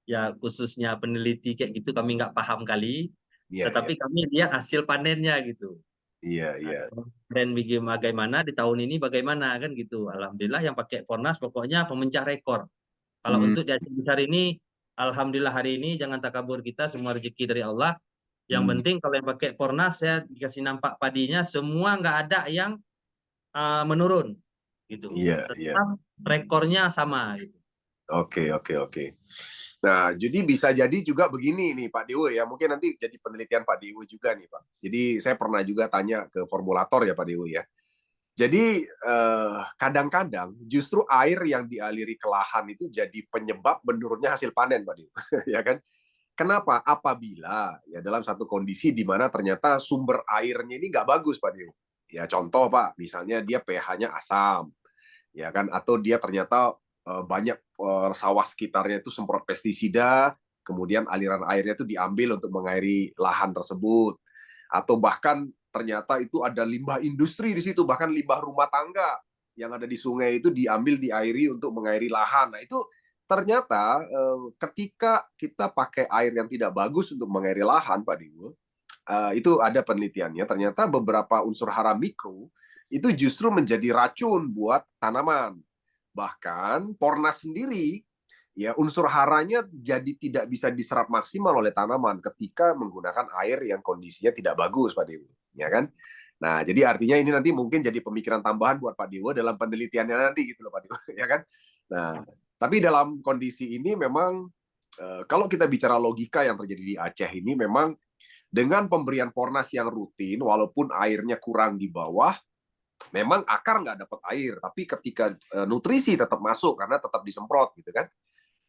C: ya khususnya peneliti kayak gitu kami nggak paham kali, tetapi kami lihat hasil panennya gitu.
A: Iya.
C: Dan bagaimana di tahun ini bagaimana kan gitu. Alhamdulillah yang pakai Fornas pokoknya pemecah rekor. Kalau untuk di Aceh Besar ini, alhamdulillah hari ini jangan takabur kita, semua rezeki dari Allah. Yang penting kalau yang pakai Fornas ya dikasih nampak padinya semua nggak ada yang menurun gitu. Tetap rekornya sama gitu.
A: Oke. Nah, jadi bisa jadi juga begini nih Pak Dewo ya, mungkin nanti jadi penelitian Pak Dewo juga nih Pak. Jadi saya pernah juga tanya ke formulator ya Pak Dewo ya. Jadi kadang-kadang justru air yang dialiri ke lahan itu jadi penyebab menurunnya hasil panen Pak Dewo, ya kan? Kenapa? Apabila ya dalam satu kondisi di mana ternyata sumber airnya ini nggak bagus Pak Dewo. Ya contoh Pak, misalnya dia pH-nya asam, ya kan? Atau dia ternyata banyak sawah sekitarnya itu semprot pestisida, kemudian aliran airnya itu diambil untuk mengairi lahan tersebut, atau bahkan ternyata itu ada limbah industri di situ, bahkan limbah rumah tangga yang ada di sungai itu diambil diairi untuk mengairi lahan. Nah itu ternyata ketika kita pakai air yang tidak bagus untuk mengairi lahan, Pak Dewo, itu ada penelitiannya, ternyata beberapa unsur hara mikro itu justru menjadi racun buat tanaman. Bahkan Pornas sendiri ya unsur haranya jadi tidak bisa diserap maksimal oleh tanaman ketika menggunakan air yang kondisinya tidak bagus Pak Dewo, ya kan? Nah, jadi artinya ini nanti mungkin jadi pemikiran tambahan buat Pak Dewo dalam penelitiannya nanti gitu loh Pak Dewo, ya kan? Nah, tapi dalam kondisi ini memang kalau kita bicara logika yang terjadi di Aceh ini memang dengan pemberian Pornas yang rutin walaupun airnya kurang di bawah, memang akar nggak dapat air, tapi ketika nutrisi tetap masuk karena tetap disemprot gitu kan.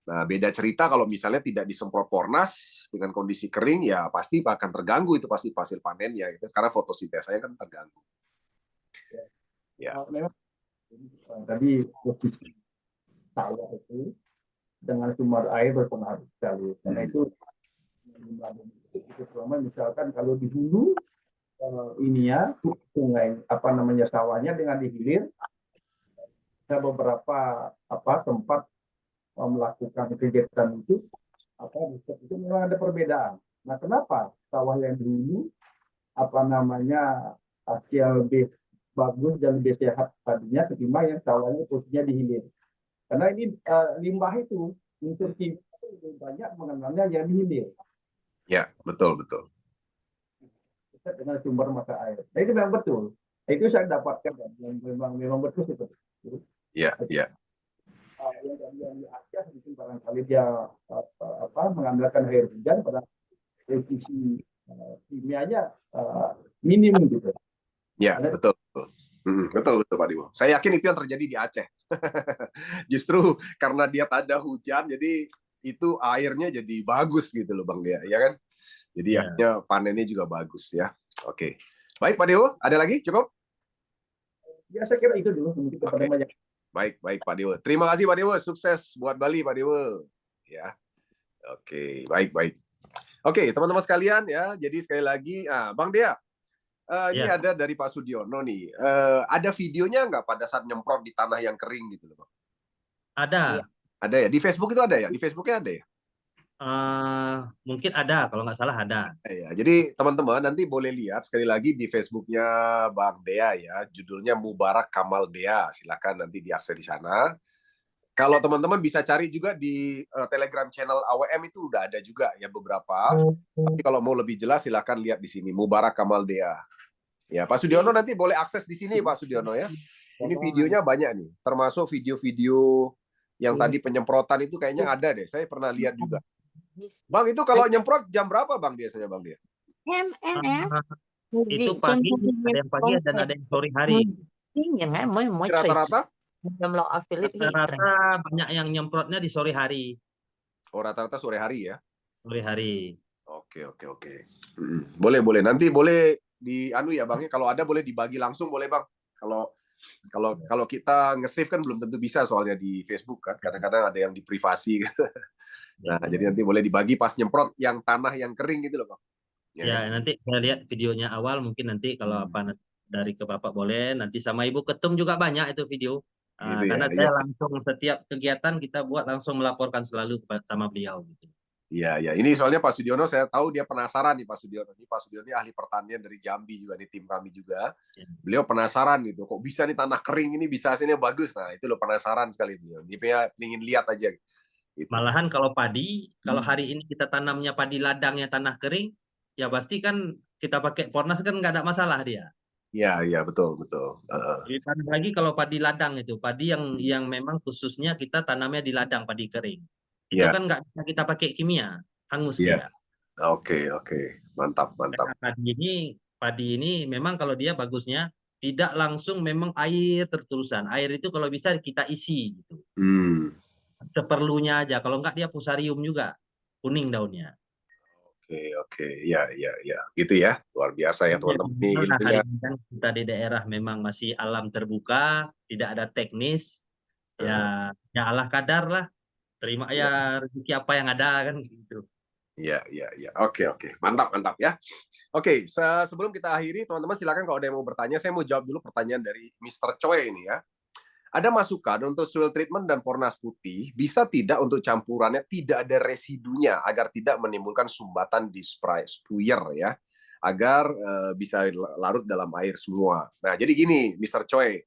A: Nah, beda cerita kalau misalnya tidak disemprot Pornas dengan kondisi kering, ya pasti akan terganggu itu pasti hasil panennya gitu, karena fotosintesanya kan terganggu.
D: Ya. Memang tadi posisi sawah itu dengan sumber air berpengaruh sekali. Karena itu misalkan kalau di hulu ini ya sungai sawahnya dengan di hilir, ada beberapa tempat melakukan kegiatan itu itu memang ada perbedaan. Nah, kenapa sawah yang dulu hasil lebih bagus dan lebih sehat tadinya ketimbang yang sawahnya posisinya di hilir? Karena ini limbah itu unsur kimia lebih banyak mengenalnya yang di hilir.
A: Ya, betul.
D: Dengan sumber mata air. Nah, itu memang betul. Itu saya dapatkan yang memang betul seperti itu.
A: Ya.
D: Yang di Aceh mungkin barangkali dia mengandalkan air hujan pada efisi kimianya minim gitu.
A: Ya, betul. Betul Pak Dewo. Saya yakin itu yang terjadi di Aceh. Justru karena dia tak ada hujan, jadi itu airnya jadi bagus gitu loh Bang Dea, ya kan? Jadi akhirnya panennya juga bagus ya. Oke. Baik Pak Dewo, ada lagi? Cukup?
D: Ya saya kira itu dulu.
A: Baik Pak Dewo. Terima kasih Pak Dewo. Sukses buat Bali Pak Dewo. Ya. Oke, baik. Oke, teman-teman sekalian ya. Jadi sekali lagi, Bang Dea, ini ada dari Pak Sudiono nih. Ada videonya nggak pada saat nyemprot di tanah yang kering gitu loh Bang?
C: Ada.
A: Ada ya? Di Facebook itu ada ya? Di Facebooknya ada ya?
C: Mungkin ada, kalau nggak salah ada.
A: Ya, jadi teman-teman nanti boleh lihat sekali lagi di Facebooknya Bang Dea ya, judulnya Mubarak Kamal Dea. Silakan nanti diakses di sana. Kalau teman-teman bisa cari juga di Telegram channel AWM itu udah ada juga ya beberapa. Tapi kalau mau lebih jelas silakan lihat di sini Mubarak Kamal Dea. Ya, Pak Sudiono nanti boleh akses di sini Pak Sudiono ya. Ini videonya banyak nih, termasuk video-video yang tadi penyemprotan itu kayaknya ada deh. Saya pernah lihat juga. Bang, itu kalau nyemprot jam berapa Bang biasanya Bang dia?
C: Itu pagi, ada yang pagi dan ada yang sore hari.
A: Rata-rata?
C: Rata-rata banyak yang nyemprotnya di sore hari.
A: Oh, rata-rata sore hari ya?
C: sore hari.
A: Oke. Boleh. Nanti boleh ya Bang ya. Kalau ada boleh dibagi langsung boleh Bang. Kalau kita nge-save kan belum tentu bisa soalnya di Facebook kan. Kadang-kadang ada yang di privasi. Nah, jadi nanti boleh dibagi pas nyemprot yang tanah yang kering gitu loh Bang.
C: Ya, nanti saya lihat videonya awal, mungkin nanti kalau dari ke Bapak boleh, nanti sama Ibu Ketum juga banyak itu video.
A: Gitu ya.
C: Karena saya langsung setiap kegiatan kita buat langsung melaporkan selalu sama beliau gitu.
A: Iya. Ini soalnya Pak Sudiono saya tahu dia penasaran nih Pak Sudiono. Pak Sudiono ini ahli pertanian dari Jambi juga nih, tim kami juga. Beliau penasaran gitu, kok bisa nih tanah kering ini bisa hasilnya bagus. Nah, itu loh penasaran sekali beliau. Dia ingin lihat aja. Gitu.
C: Malahan kalau padi, kalau hari ini kita tanamnya padi ladangnya tanah kering, ya pasti kan kita pakai Fornas kan nggak ada masalah dia.
A: Iya, betul.
C: Lebih panas lagi kalau padi ladang itu, padi yang memang khususnya kita tanamnya di ladang, padi kering. Itu
A: Iya.
C: kan nggak bisa kita pakai kimia, hangus
A: Iya.
C: dia.
A: Oke. Mantap.
C: Karena padi ini memang kalau dia bagusnya tidak langsung memang air terus-terusan. Air itu kalau bisa kita isi gitu. Seperlunya aja. Kalau nggak dia fusarium juga, kuning daunnya.
A: Oke. Iya. Gitu ya. Luar biasa ya teman-teman. Ini ilmunya.
C: Hari ini kan kita di daerah memang masih alam terbuka, tidak ada teknis. Ya Allah kadar lah. Terima ya rezeki apa yang ada kan gitu.
A: Iya. Oke. Mantap ya. Oke, sebelum kita akhiri, teman-teman silakan kalau ada yang mau bertanya, saya mau jawab dulu pertanyaan dari Mr. Choi ini ya. Ada masukan untuk soil treatment dan Fornas putih, bisa tidak untuk campurannya tidak ada residunya agar tidak menimbulkan sumbatan di spuyer ya, agar bisa larut dalam air semua. Nah, jadi gini, Mr. Choi.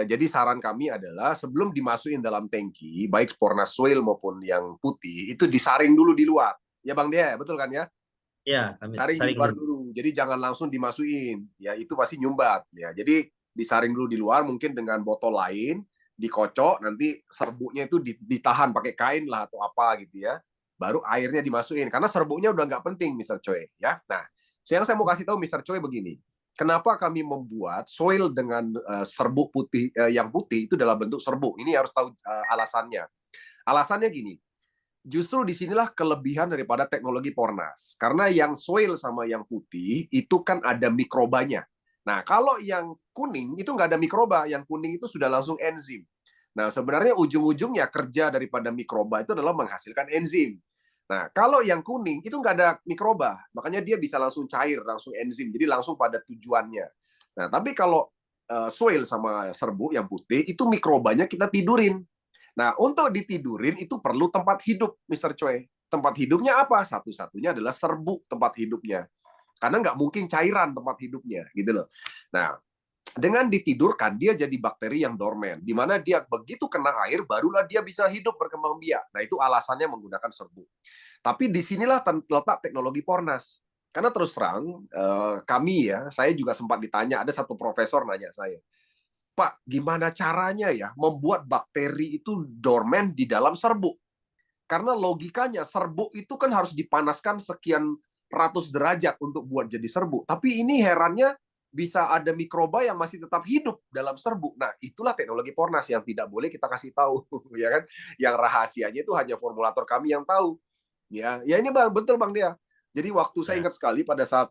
A: Jadi saran kami adalah sebelum dimasukin dalam tangki, baik Fornas soil maupun yang putih, itu disaring dulu di luar. Ya Bang Dia, betul kan ya?
C: Ya,
A: Saring di luar dulu. Jadi jangan langsung dimasukin. Ya, itu pasti nyumbat. Ya, jadi disaring dulu di luar, mungkin dengan botol lain, dikocok, nanti serbuknya itu ditahan pakai kain lah atau apa gitu ya. Baru airnya dimasukin. Karena serbuknya udah nggak penting, Mr. Choi. Ya. Nah, yang saya mau kasih tahu Mr. Choi begini. Kenapa kami membuat soil dengan serbuk putih, yang putih itu dalam bentuk serbuk? Ini harus tahu alasannya. Alasannya gini, justru disinilah kelebihan daripada teknologi Fornas. Karena yang soil sama yang putih itu kan ada mikrobanya. Nah, kalau yang kuning itu nggak ada mikroba, yang kuning itu sudah langsung enzim. Nah, sebenarnya ujung-ujungnya kerja daripada mikroba itu adalah menghasilkan enzim. Nah, kalau yang kuning itu nggak ada mikroba, makanya dia bisa langsung cair, langsung enzim, jadi langsung pada tujuannya. Nah, tapi kalau soil sama serbuk yang putih, itu mikrobanya kita tidurin. Nah, untuk ditidurin itu perlu tempat hidup, Mr. Choi. Tempat hidupnya apa? Satu-satunya adalah serbuk tempat hidupnya. Karena nggak mungkin cairan tempat hidupnya, gitu loh. Nah, dengan ditidurkan, dia jadi bakteri yang dormen. Di mana dia begitu kena air, barulah dia bisa hidup berkembang biak. Nah, itu alasannya menggunakan serbuk. Tapi disinilah letak teknologi Fornas. Karena terus terang, kami ya, saya juga sempat ditanya, ada satu profesor nanya saya, Pak, gimana caranya ya membuat bakteri itu dormen di dalam serbuk? Karena logikanya serbuk itu kan harus dipanaskan sekian ratus derajat untuk buat jadi serbuk. Tapi ini herannya bisa ada mikroba yang masih tetap hidup dalam serbuk. Nah, itulah teknologi Fornas yang tidak boleh kita kasih tahu, ya kan? Yang rahasianya itu hanya formulator kami yang tahu. Ya ini Bang, betul Bang Dia. Jadi waktu saya ingat sekali pada saat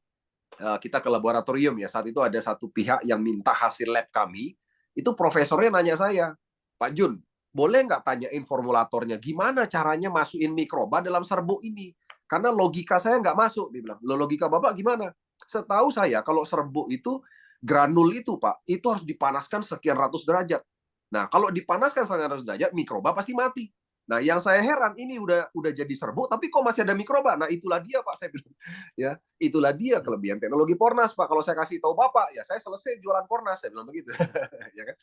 A: kita ke laboratorium ya, saat itu ada satu pihak yang minta hasil lab kami, itu profesornya nanya saya, Pak Jun, boleh nggak tanyain formulatornya, gimana caranya masukin mikroba dalam serbuk ini? Karena logika saya nggak masuk, dia bilang. Lo logika Bapak gimana? Setahu saya, kalau serbuk itu, granul itu Pak, itu harus dipanaskan sekian ratus derajat. Nah, kalau dipanaskan sekian ratus derajat, mikroba pasti mati. Nah, yang saya heran, ini udah jadi serbuk, tapi kok masih ada mikroba? Nah, itulah dia Pak, saya bilang. Ya, itulah dia kelebihan teknologi Fornas Pak. Kalau saya kasih tahu Bapak, ya saya selesai jualan Fornas, saya bilang begitu. Ya kan?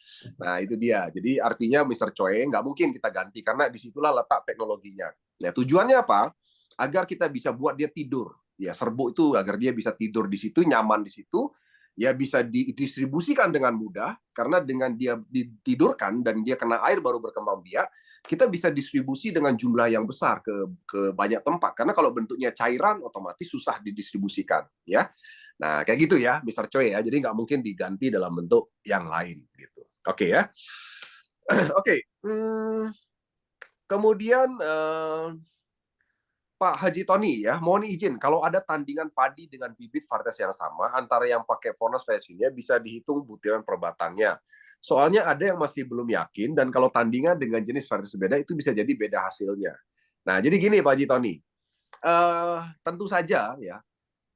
A: Nah, itu dia. Jadi artinya Mr. Choi nggak mungkin kita ganti karena disitulah letak teknologinya. Nah, tujuannya apa? Agar kita bisa buat dia tidur. Ya, serbuk itu agar dia bisa tidur di situ, nyaman di situ, ya bisa didistribusikan dengan mudah karena dengan dia ditidurkan dan dia kena air baru berkembang biak, kita bisa distribusi dengan jumlah yang besar ke banyak tempat. Karena kalau bentuknya cairan, otomatis susah didistribusikan. Ya, nah kayak gitu ya, Mr. Choi ya. Jadi nggak mungkin diganti dalam bentuk yang lain gitu. Oke ya. Oke. Kemudian Pak Haji Tony ya, mohon izin kalau ada tandingan padi dengan bibit varietas yang sama antara yang pakai Fornas Vesvinia bisa dihitung butiran per batangnya. Soalnya ada yang masih belum yakin dan kalau tandingan dengan jenis varietas beda itu bisa jadi beda hasilnya. Nah, jadi gini Pak Haji Tony, tentu saja ya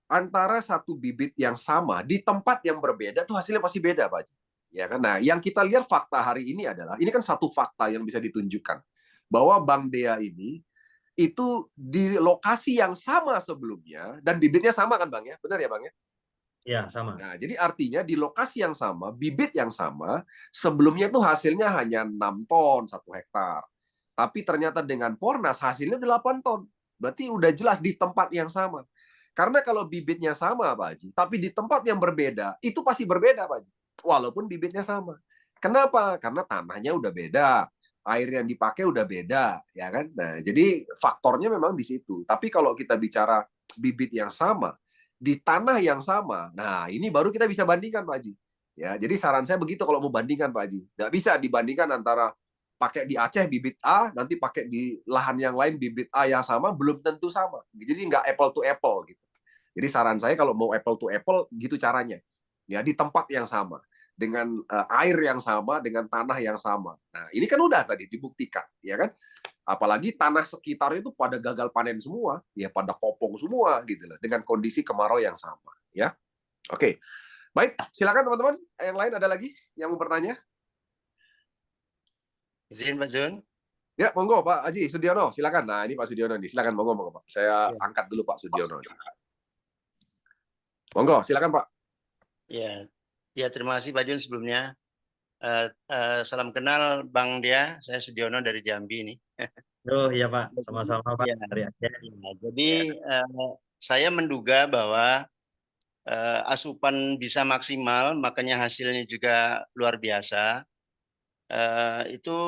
A: antara satu bibit yang sama di tempat yang berbeda tuh hasilnya pasti beda Pak Haji. Ya kan? Nah, yang kita lihat fakta hari ini adalah ini kan satu fakta yang bisa ditunjukkan bahwa Bang Dea ini itu di lokasi yang sama sebelumnya dan bibitnya sama kan Bang ya? Benar ya Bang ya?
C: Ya, sama.
A: Nah, jadi artinya di lokasi yang sama, bibit yang sama, sebelumnya itu hasilnya hanya 6 ton 1 hektar. Tapi ternyata dengan Fornas hasilnya 8 ton. Berarti udah jelas di tempat yang sama. Karena kalau bibitnya sama Pak Haji, tapi di tempat yang berbeda, itu pasti berbeda Pak Haji. Walaupun bibitnya sama. Kenapa? Karena tanahnya udah beda, air yang dipakai udah beda, ya kan? Nah, jadi faktornya memang di situ. Tapi kalau kita bicara bibit yang sama di tanah yang sama, nah ini baru kita bisa bandingkan Pak Haji. Ya, jadi saran saya begitu kalau mau bandingkan Pak Haji. Nggak bisa dibandingkan antara pakai di Aceh bibit A, nanti pakai di lahan yang lain bibit A yang sama, belum tentu sama. Jadi nggak apple to apple gitu. Jadi saran saya kalau mau apple to apple gitu caranya. Ya di tempat yang sama dengan air yang sama, dengan tanah yang sama. Nah, ini kan udah tadi dibuktikan, ya kan? Apalagi tanah sekitar itu pada gagal panen semua, ya pada kopong semua gitu loh, dengan kondisi kemarau yang sama, ya. Oke. Baik, silakan teman-teman. Yang lain ada lagi yang mau bertanya?
E: Izin Pak Jun.
A: Ya, monggo Pak Haji Sudiono, silakan. Nah, ini Pak Sudiono nih, silakan monggo Pak. Saya angkat dulu Pak Sudiono. Monggo, silakan Pak.
E: Ya, terima kasih Pak Jun sebelumnya. Salam kenal Bang Dea, saya Sudiono dari Jambi nih.
C: Oh iya Pak, sama-sama Pak.
E: Ya.
C: Dari Aceh.
E: Jadi saya menduga bahwa asupan bisa maksimal, makanya hasilnya juga luar biasa. Itu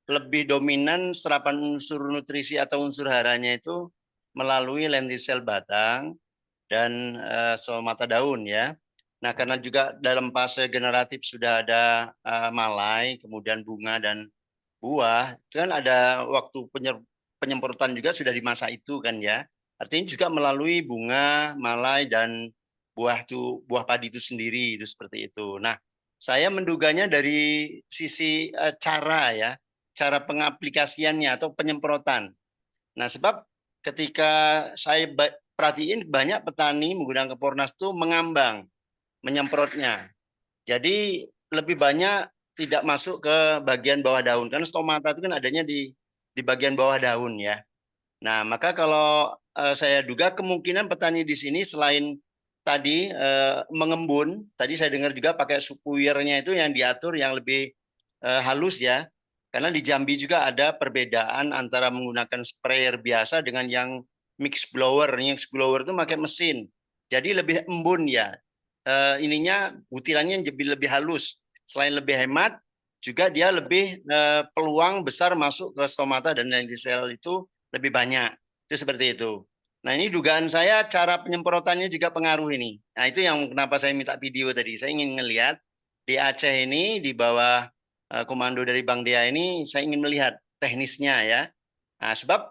E: lebih dominan serapan unsur nutrisi atau unsur haranya itu melalui lentisel batang dan somata daun ya. Nah, karena juga dalam fase generatif sudah ada malai, kemudian bunga dan buah, itu kan ada waktu penyemprotan juga sudah di masa itu kan ya. Artinya juga melalui bunga, malai dan buah padi itu sendiri itu seperti itu. Nah, saya menduganya dari sisi cara pengaplikasiannya atau penyemprotan. Nah, sebab ketika saya perhatiin banyak petani menggunakan Fornas itu mengambang menyemprotnya. Jadi lebih banyak tidak masuk ke bagian bawah daun karena stomata itu kan adanya di bagian bawah daun ya. Nah, maka kalau saya duga kemungkinan petani di sini selain tadi mengembun, tadi saya dengar juga pakai sukuirnya itu yang diatur yang lebih halus ya. Karena di Jambi juga ada perbedaan antara menggunakan sprayer biasa dengan yang mix blower. Yang blower itu pakai mesin. Jadi lebih embun ya. Ininya butirannya lebih halus. Selain lebih hemat, juga dia lebih peluang besar masuk ke stomata dan lentisel itu lebih banyak. Itu seperti itu. Nah, ini dugaan saya cara penyemprotannya juga pengaruh ini. Nah, itu yang kenapa saya minta video tadi. Saya ingin melihat di Aceh ini di bawah komando dari Bang Dea ini, saya ingin melihat teknisnya ya. Nah, sebab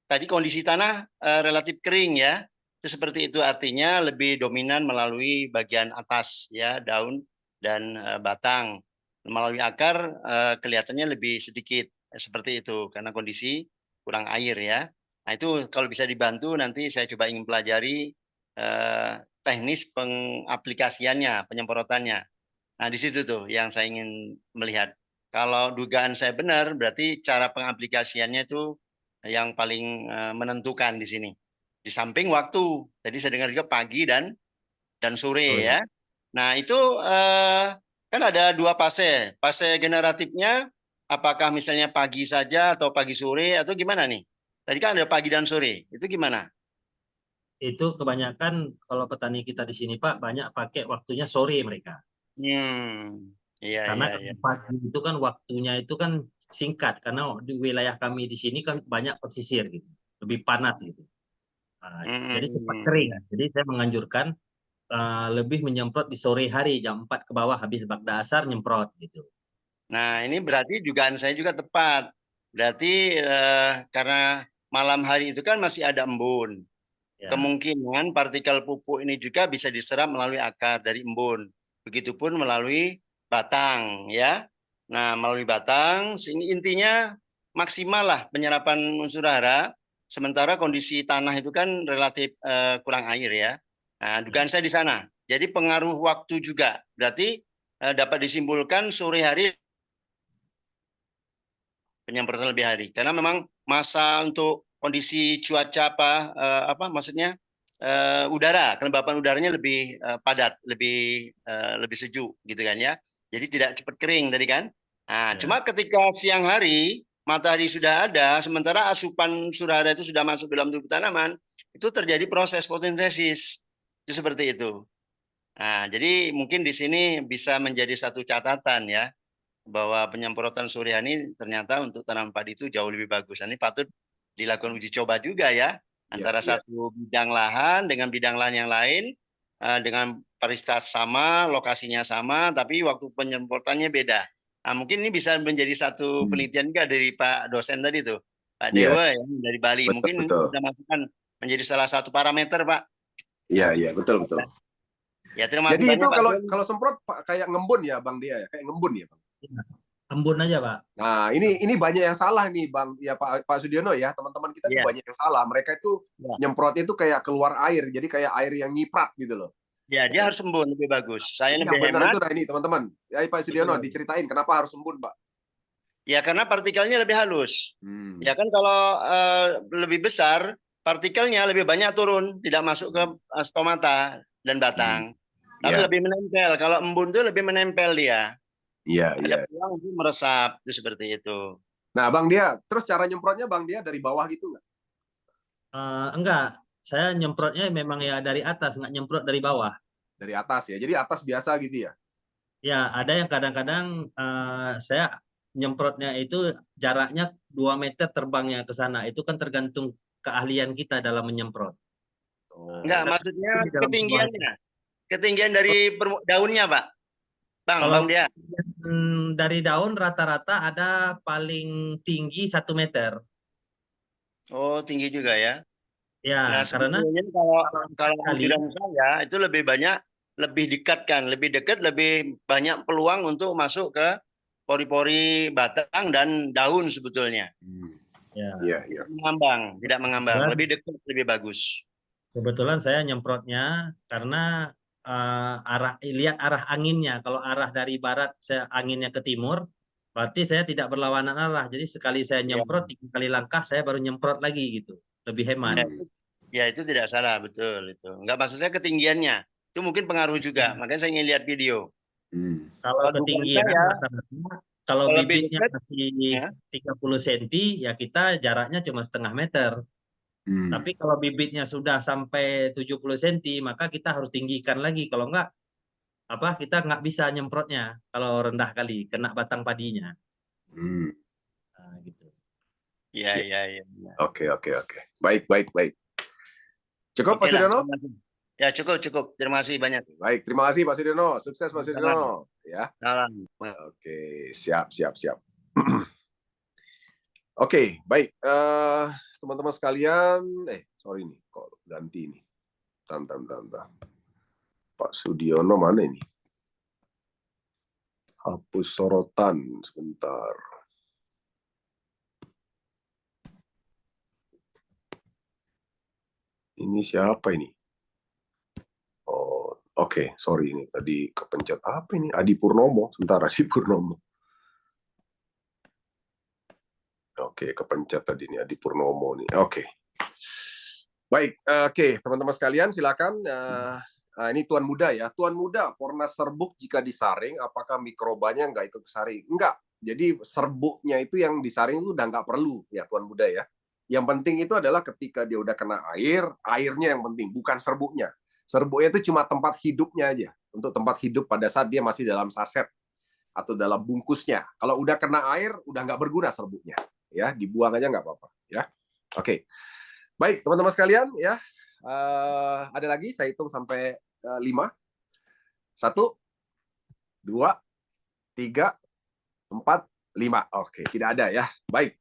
E: tadi kondisi tanah relatif kering ya. Itu seperti itu artinya lebih dominan melalui bagian atas ya, daun dan batang. Melalui akar kelihatannya lebih sedikit seperti itu karena kondisi kurang air ya. Nah, itu kalau bisa dibantu nanti saya coba ingin pelajari teknis pengaplikasiannya, penyemprotannya. Nah, di situ tuh yang saya ingin melihat. Kalau dugaan saya benar, berarti cara pengaplikasiannya itu yang paling menentukan di sini. Di samping waktu, tadi saya dengar juga pagi dan sore ya. Nah, itu kan ada dua fase. Fase generatifnya, apakah misalnya pagi saja atau pagi sore atau gimana nih? Tadi kan ada pagi dan sore, itu gimana?
C: Itu kebanyakan kalau petani kita di sini Pak, banyak pakai waktunya sore mereka.
E: Iya,
C: Karena
E: iya.
C: pagi itu kan waktunya itu kan singkat, karena di wilayah kami di sini kan banyak pesisir gitu, lebih panas gitu. Jadi cepat kering. Jadi saya menganjurkan lebih menyemprot di sore hari jam 4 ke bawah habis bakda asar nyemprot gitu.
E: Nah, ini berarti dugaan saya juga tepat. Berarti karena malam hari itu kan masih ada embun.
C: Ya.
E: Kemungkinan partikel pupuk ini juga bisa diserap melalui akar dari embun. Begitupun melalui batang, ya. Nah, melalui batang, ini intinya maksimal lah penyerapan unsur hara. Sementara kondisi tanah itu kan relatif kurang air ya. Nah, dugaan saya di sana. Jadi pengaruh waktu juga. Berarti dapat disimpulkan sore hari penyemprotan lebih hari. Karena memang masa untuk kondisi cuaca maksudnya udara, kelembapan udaranya lebih padat, lebih sejuk gitu kan ya. Jadi tidak cepat kering tadi kan. Nah, cuma ketika siang hari matahari sudah ada, sementara asupan surada itu sudah masuk dalam tubuh tanaman, itu terjadi proses fotosintesis. Itu seperti itu. Nah, jadi mungkin di sini bisa menjadi satu catatan ya, bahwa penyemprotan surya ini ternyata untuk tanaman padi itu jauh lebih bagus. Ini patut dilakukan uji coba juga ya, antara satu bidang lahan dengan bidang lahan yang lain, dengan varietas sama, lokasinya sama, tapi waktu penyemprotannya beda. Nah, mungkin ini bisa menjadi satu penelitian juga dari Pak dosen tadi tuh, Pak Dewa ya, dari Bali. Mungkin bisa masukkan menjadi salah satu parameter, Pak.
A: Iya, betul.
E: Ya, terima kasih
A: Jadi
E: banyak,
A: itu
E: Pak.
A: kalau semprot kayak ngembun ya Bang Dia ya, kayak ngembun ya Bang.
C: Embun aja, Pak.
A: Nah, ini banyak yang salah nih Bang, ya Pak Sudiono ya, teman-teman kita tuh banyak yang salah. Mereka itu nyemprotnya itu kayak keluar air, jadi kayak air yang nyiprat gitu loh.
E: Ya, dia harus embun lebih bagus. Saya
A: Yang
E: lebih
A: benar
E: hemat.
A: itu nah ini teman-teman. Ya Pak Sudiono diceritain kenapa harus embun, Pak.
E: Ya, karena partikelnya lebih halus. Ya kan kalau lebih besar, partikelnya lebih banyak turun, tidak masuk ke stomata dan batang. Tapi lebih menempel. Kalau embun itu lebih menempel dia.
A: Iya.
E: Ada peluang untuk meresap, itu seperti itu.
A: Nah, Bang Dia, terus cara nyemprotnya Bang Dia dari bawah gitu nggak?
C: Enggak, saya nyemprotnya memang ya dari atas, nggak nyemprot dari bawah.
A: Dari atas ya, jadi atas biasa gitu ya?
C: Ya, ada yang kadang-kadang saya nyemprotnya itu jaraknya 2 meter terbangnya ke sana. Itu kan tergantung keahlian kita dalam menyemprot.
E: Enggak, maksudnya ketinggiannya. Ketinggian dari daunnya, Pak. Bang Dia.
C: Dari daun rata-rata ada paling tinggi 1 meter.
E: Oh, tinggi juga ya.
C: Ya,
E: Nah,
C: karena
E: sebetulnya kalau anjuran saya itu lebih banyak, lebih dekat, lebih banyak peluang untuk masuk ke pori-pori batang dan daun sebetulnya.
A: Iya.
E: Tidak mengambang, lebih dekat, lebih bagus.
C: Kebetulan saya nyemprotnya karena lihat arah anginnya. Kalau arah dari barat, anginnya ke timur, berarti saya tidak berlawanan arah. Jadi sekali saya nyemprot, 3 kali langkah saya baru nyemprot lagi gitu. Lebih hemat.
E: Ya, itu tidak salah, betul itu. Enggak, maksud saya ketinggiannya. Itu mungkin pengaruh juga. Makanya saya ingin lihat video.
C: Kalau ketinggian, kalau bibitnya masih 30 cm, ya kita jaraknya cuma 0,5 meter. Tapi kalau bibitnya sudah sampai 70 cm, maka kita harus tinggikan lagi. Kalau enggak, kita nggak bisa nyemprotnya. Kalau rendah kali, kena batang padinya. Nah, gitu.
E: Iya.
A: Oke. Baik. Cukup Pak Sudiono?
E: Ya, cukup. Terima kasih banyak.
A: Baik, terima kasih Pak Sudiono. Sukses Pak Sudiono. Ya.
E: Salam.
A: Oke, siap. Oke, baik. Teman-teman sekalian, sorry nih, kok ganti nih. Bentar. Pak Sudiono mana ini? Hapus sorotan sebentar. Ini siapa ini? Oh, oke, sorry ini tadi kepencet apa ini? Adi Purnomo, sebentar Adi Purnomo. Oke, kepencet tadi ini Adi Purnomo nih. Oke. Baik, oke, teman-teman sekalian silakan. Ini Tuan Muda ya. Tuan Muda, Pornas serbuk jika disaring, apakah mikrobanya nggak ikut kesaring? Enggak. Jadi serbuknya itu yang disaring itu udah nggak perlu ya Tuan Muda ya. Yang penting itu adalah ketika dia udah kena air, airnya yang penting, bukan serbuknya. Serbuknya itu cuma tempat hidupnya aja. Untuk tempat hidup pada saat dia masih dalam saset atau dalam bungkusnya. Kalau udah kena air, udah nggak berguna serbuknya. Ya, dibuang aja nggak apa-apa. Ya, oke. Baik, teman-teman sekalian, ya. Ada lagi, saya hitung sampai 5. 1, 2, 3, 4, 5. Oke, tidak ada ya. Baik.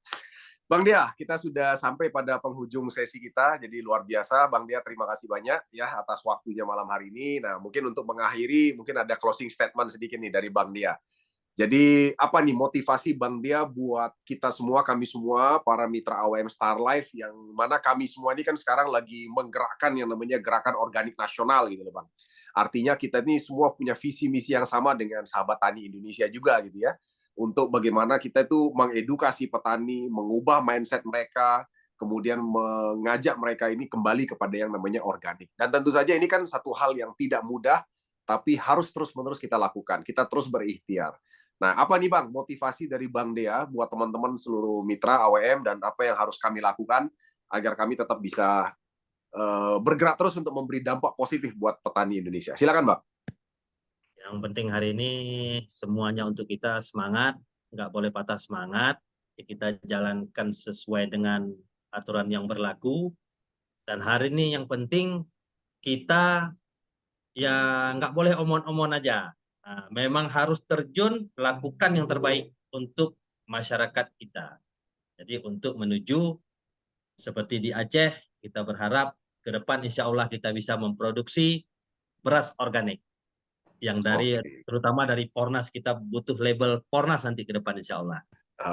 A: Bang Dia, kita sudah sampai pada penghujung sesi kita, jadi luar biasa. Bang Dia, terima kasih banyak ya atas waktunya malam hari ini. Nah, mungkin untuk mengakhiri, mungkin ada closing statement sedikit nih dari Bang Dia. Jadi apa nih motivasi Bang Dia buat kita semua, kami semua, para mitra AWM Star Life, yang mana kami semua ini kan sekarang lagi menggerakkan yang namanya gerakan organik nasional gitu loh Bang. Artinya kita ini semua punya visi misi yang sama dengan sahabat tani Indonesia juga gitu ya. Untuk bagaimana kita itu mengedukasi petani, mengubah mindset mereka, kemudian mengajak mereka ini kembali kepada yang namanya organik. Dan tentu saja ini kan satu hal yang tidak mudah, tapi harus terus-menerus kita lakukan. Kita terus berikhtiar. Nah, apa nih Bang, motivasi dari Bang Dea buat teman-teman seluruh mitra AWM dan apa yang harus kami lakukan agar kami tetap bisa bergerak terus untuk memberi dampak positif buat petani Indonesia. Silakan Bang.
C: Yang penting hari ini semuanya untuk kita semangat, nggak boleh patah semangat. Kita jalankan sesuai dengan aturan yang berlaku. Dan hari ini yang penting kita ya nggak boleh omon-omon aja. Nah, memang harus terjun, lakukan yang terbaik untuk masyarakat kita. Jadi untuk menuju seperti di Aceh, kita berharap ke depan insya Allah kita bisa memproduksi beras organik. Yang dari terutama dari Pornas, kita butuh label Pornas nanti ke depan insya Allah.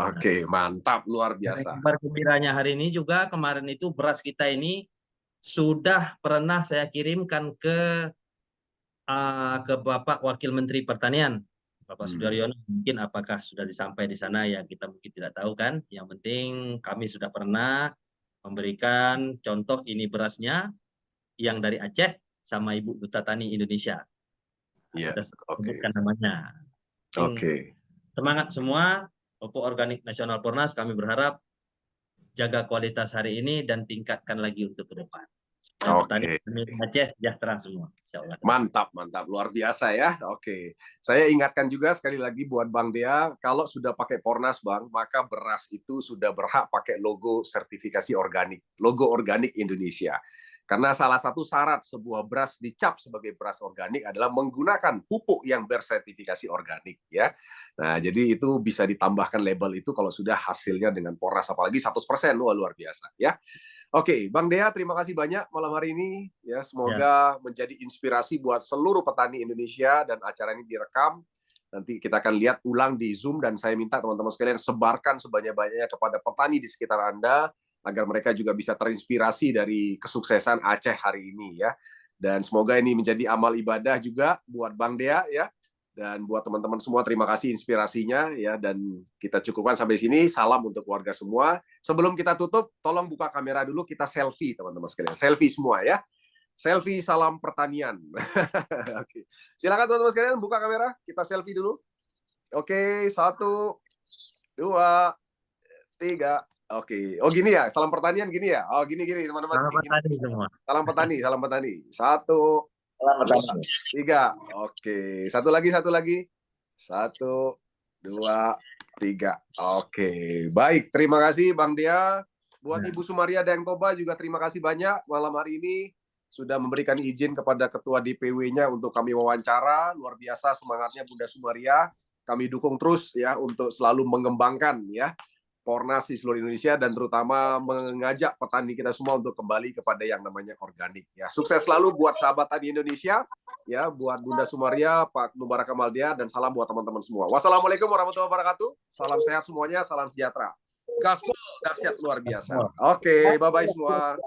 A: Oke, mantap, luar biasa.
C: Kabar gembiranya hari ini juga, kemarin itu beras kita ini sudah pernah saya kirimkan ke Bapak Wakil Menteri Pertanian, Bapak Sudaryono. Mungkin apakah sudah disampai di sana ya kita mungkin tidak tahu kan. Yang penting kami sudah pernah memberikan contoh ini berasnya yang dari Aceh sama Ibu Duta Tani Indonesia.
A: Iya,
C: Kita sebutkan namanya.
A: Oke.
C: Semangat semua, Pupuk Organik Nasional Pornas, kami berharap jaga kualitas hari ini dan tingkatkan lagi untuk ke depan. Petani Aceh sejahtera semua.
A: Mantap, mantap, luar biasa ya. Oke, saya ingatkan juga sekali lagi buat Bang Dea, kalau sudah pakai Pornas Bang, maka beras itu sudah berhak pakai logo sertifikasi organik, logo organik Indonesia. Karena salah satu syarat sebuah beras dicap sebagai beras organik adalah menggunakan pupuk yang bersertifikasi organik ya. Nah, jadi itu bisa ditambahkan label itu kalau sudah hasilnya dengan Pornas, apalagi 100%, luar biasa ya. Oke, Bang Dea, terima kasih banyak malam hari ini ya. Semoga menjadi inspirasi buat seluruh petani Indonesia, dan acara ini direkam. Nanti kita akan lihat ulang di Zoom, dan saya minta teman-teman sekalian sebarkan sebanyak-banyaknya kepada petani di sekitar Anda agar mereka juga bisa terinspirasi dari kesuksesan Aceh hari ini ya. Dan semoga ini menjadi amal ibadah juga buat Bang Dea ya. Dan buat teman-teman semua, terima kasih inspirasinya ya. Dan kita cukupkan sampai sini. Salam untuk keluarga semua. Sebelum kita tutup, tolong buka kamera dulu, kita selfie teman-teman sekalian. Selfie semua ya. Selfie salam pertanian. Oke. Silakan teman-teman sekalian buka kamera, kita selfie dulu. Oke, 1, 2, 3. Oke. Oh gini ya, salam pertanian gini ya. Oh gini teman-teman.
C: Salam petani semua.
A: Salam petani, salam petani. 1, 2, 3. Oke. Satu lagi. 1, 2, 3. Oke. Baik, terima kasih Bang Dea. Buat Ibu Sumaria Dayang Toba juga terima kasih banyak malam hari ini sudah memberikan izin kepada Ketua DPW-nya untuk kami wawancara. Luar biasa semangatnya Bunda Sumaria. Kami dukung terus ya untuk selalu mengembangkan ya Pornas di seluruh Indonesia, dan terutama mengajak petani kita semua untuk kembali kepada yang namanya organik ya. Sukses selalu buat sahabat tani Indonesia ya, buat Bunda Sumaria, Pak Mubarak Kamaldia, dan salam buat teman-teman semua. Wassalamualaikum warahmatullahi wabarakatuh. Salam sehat semuanya, salam sejahtera. Gaspol dahsyat luar biasa. Oke, bye-bye semua.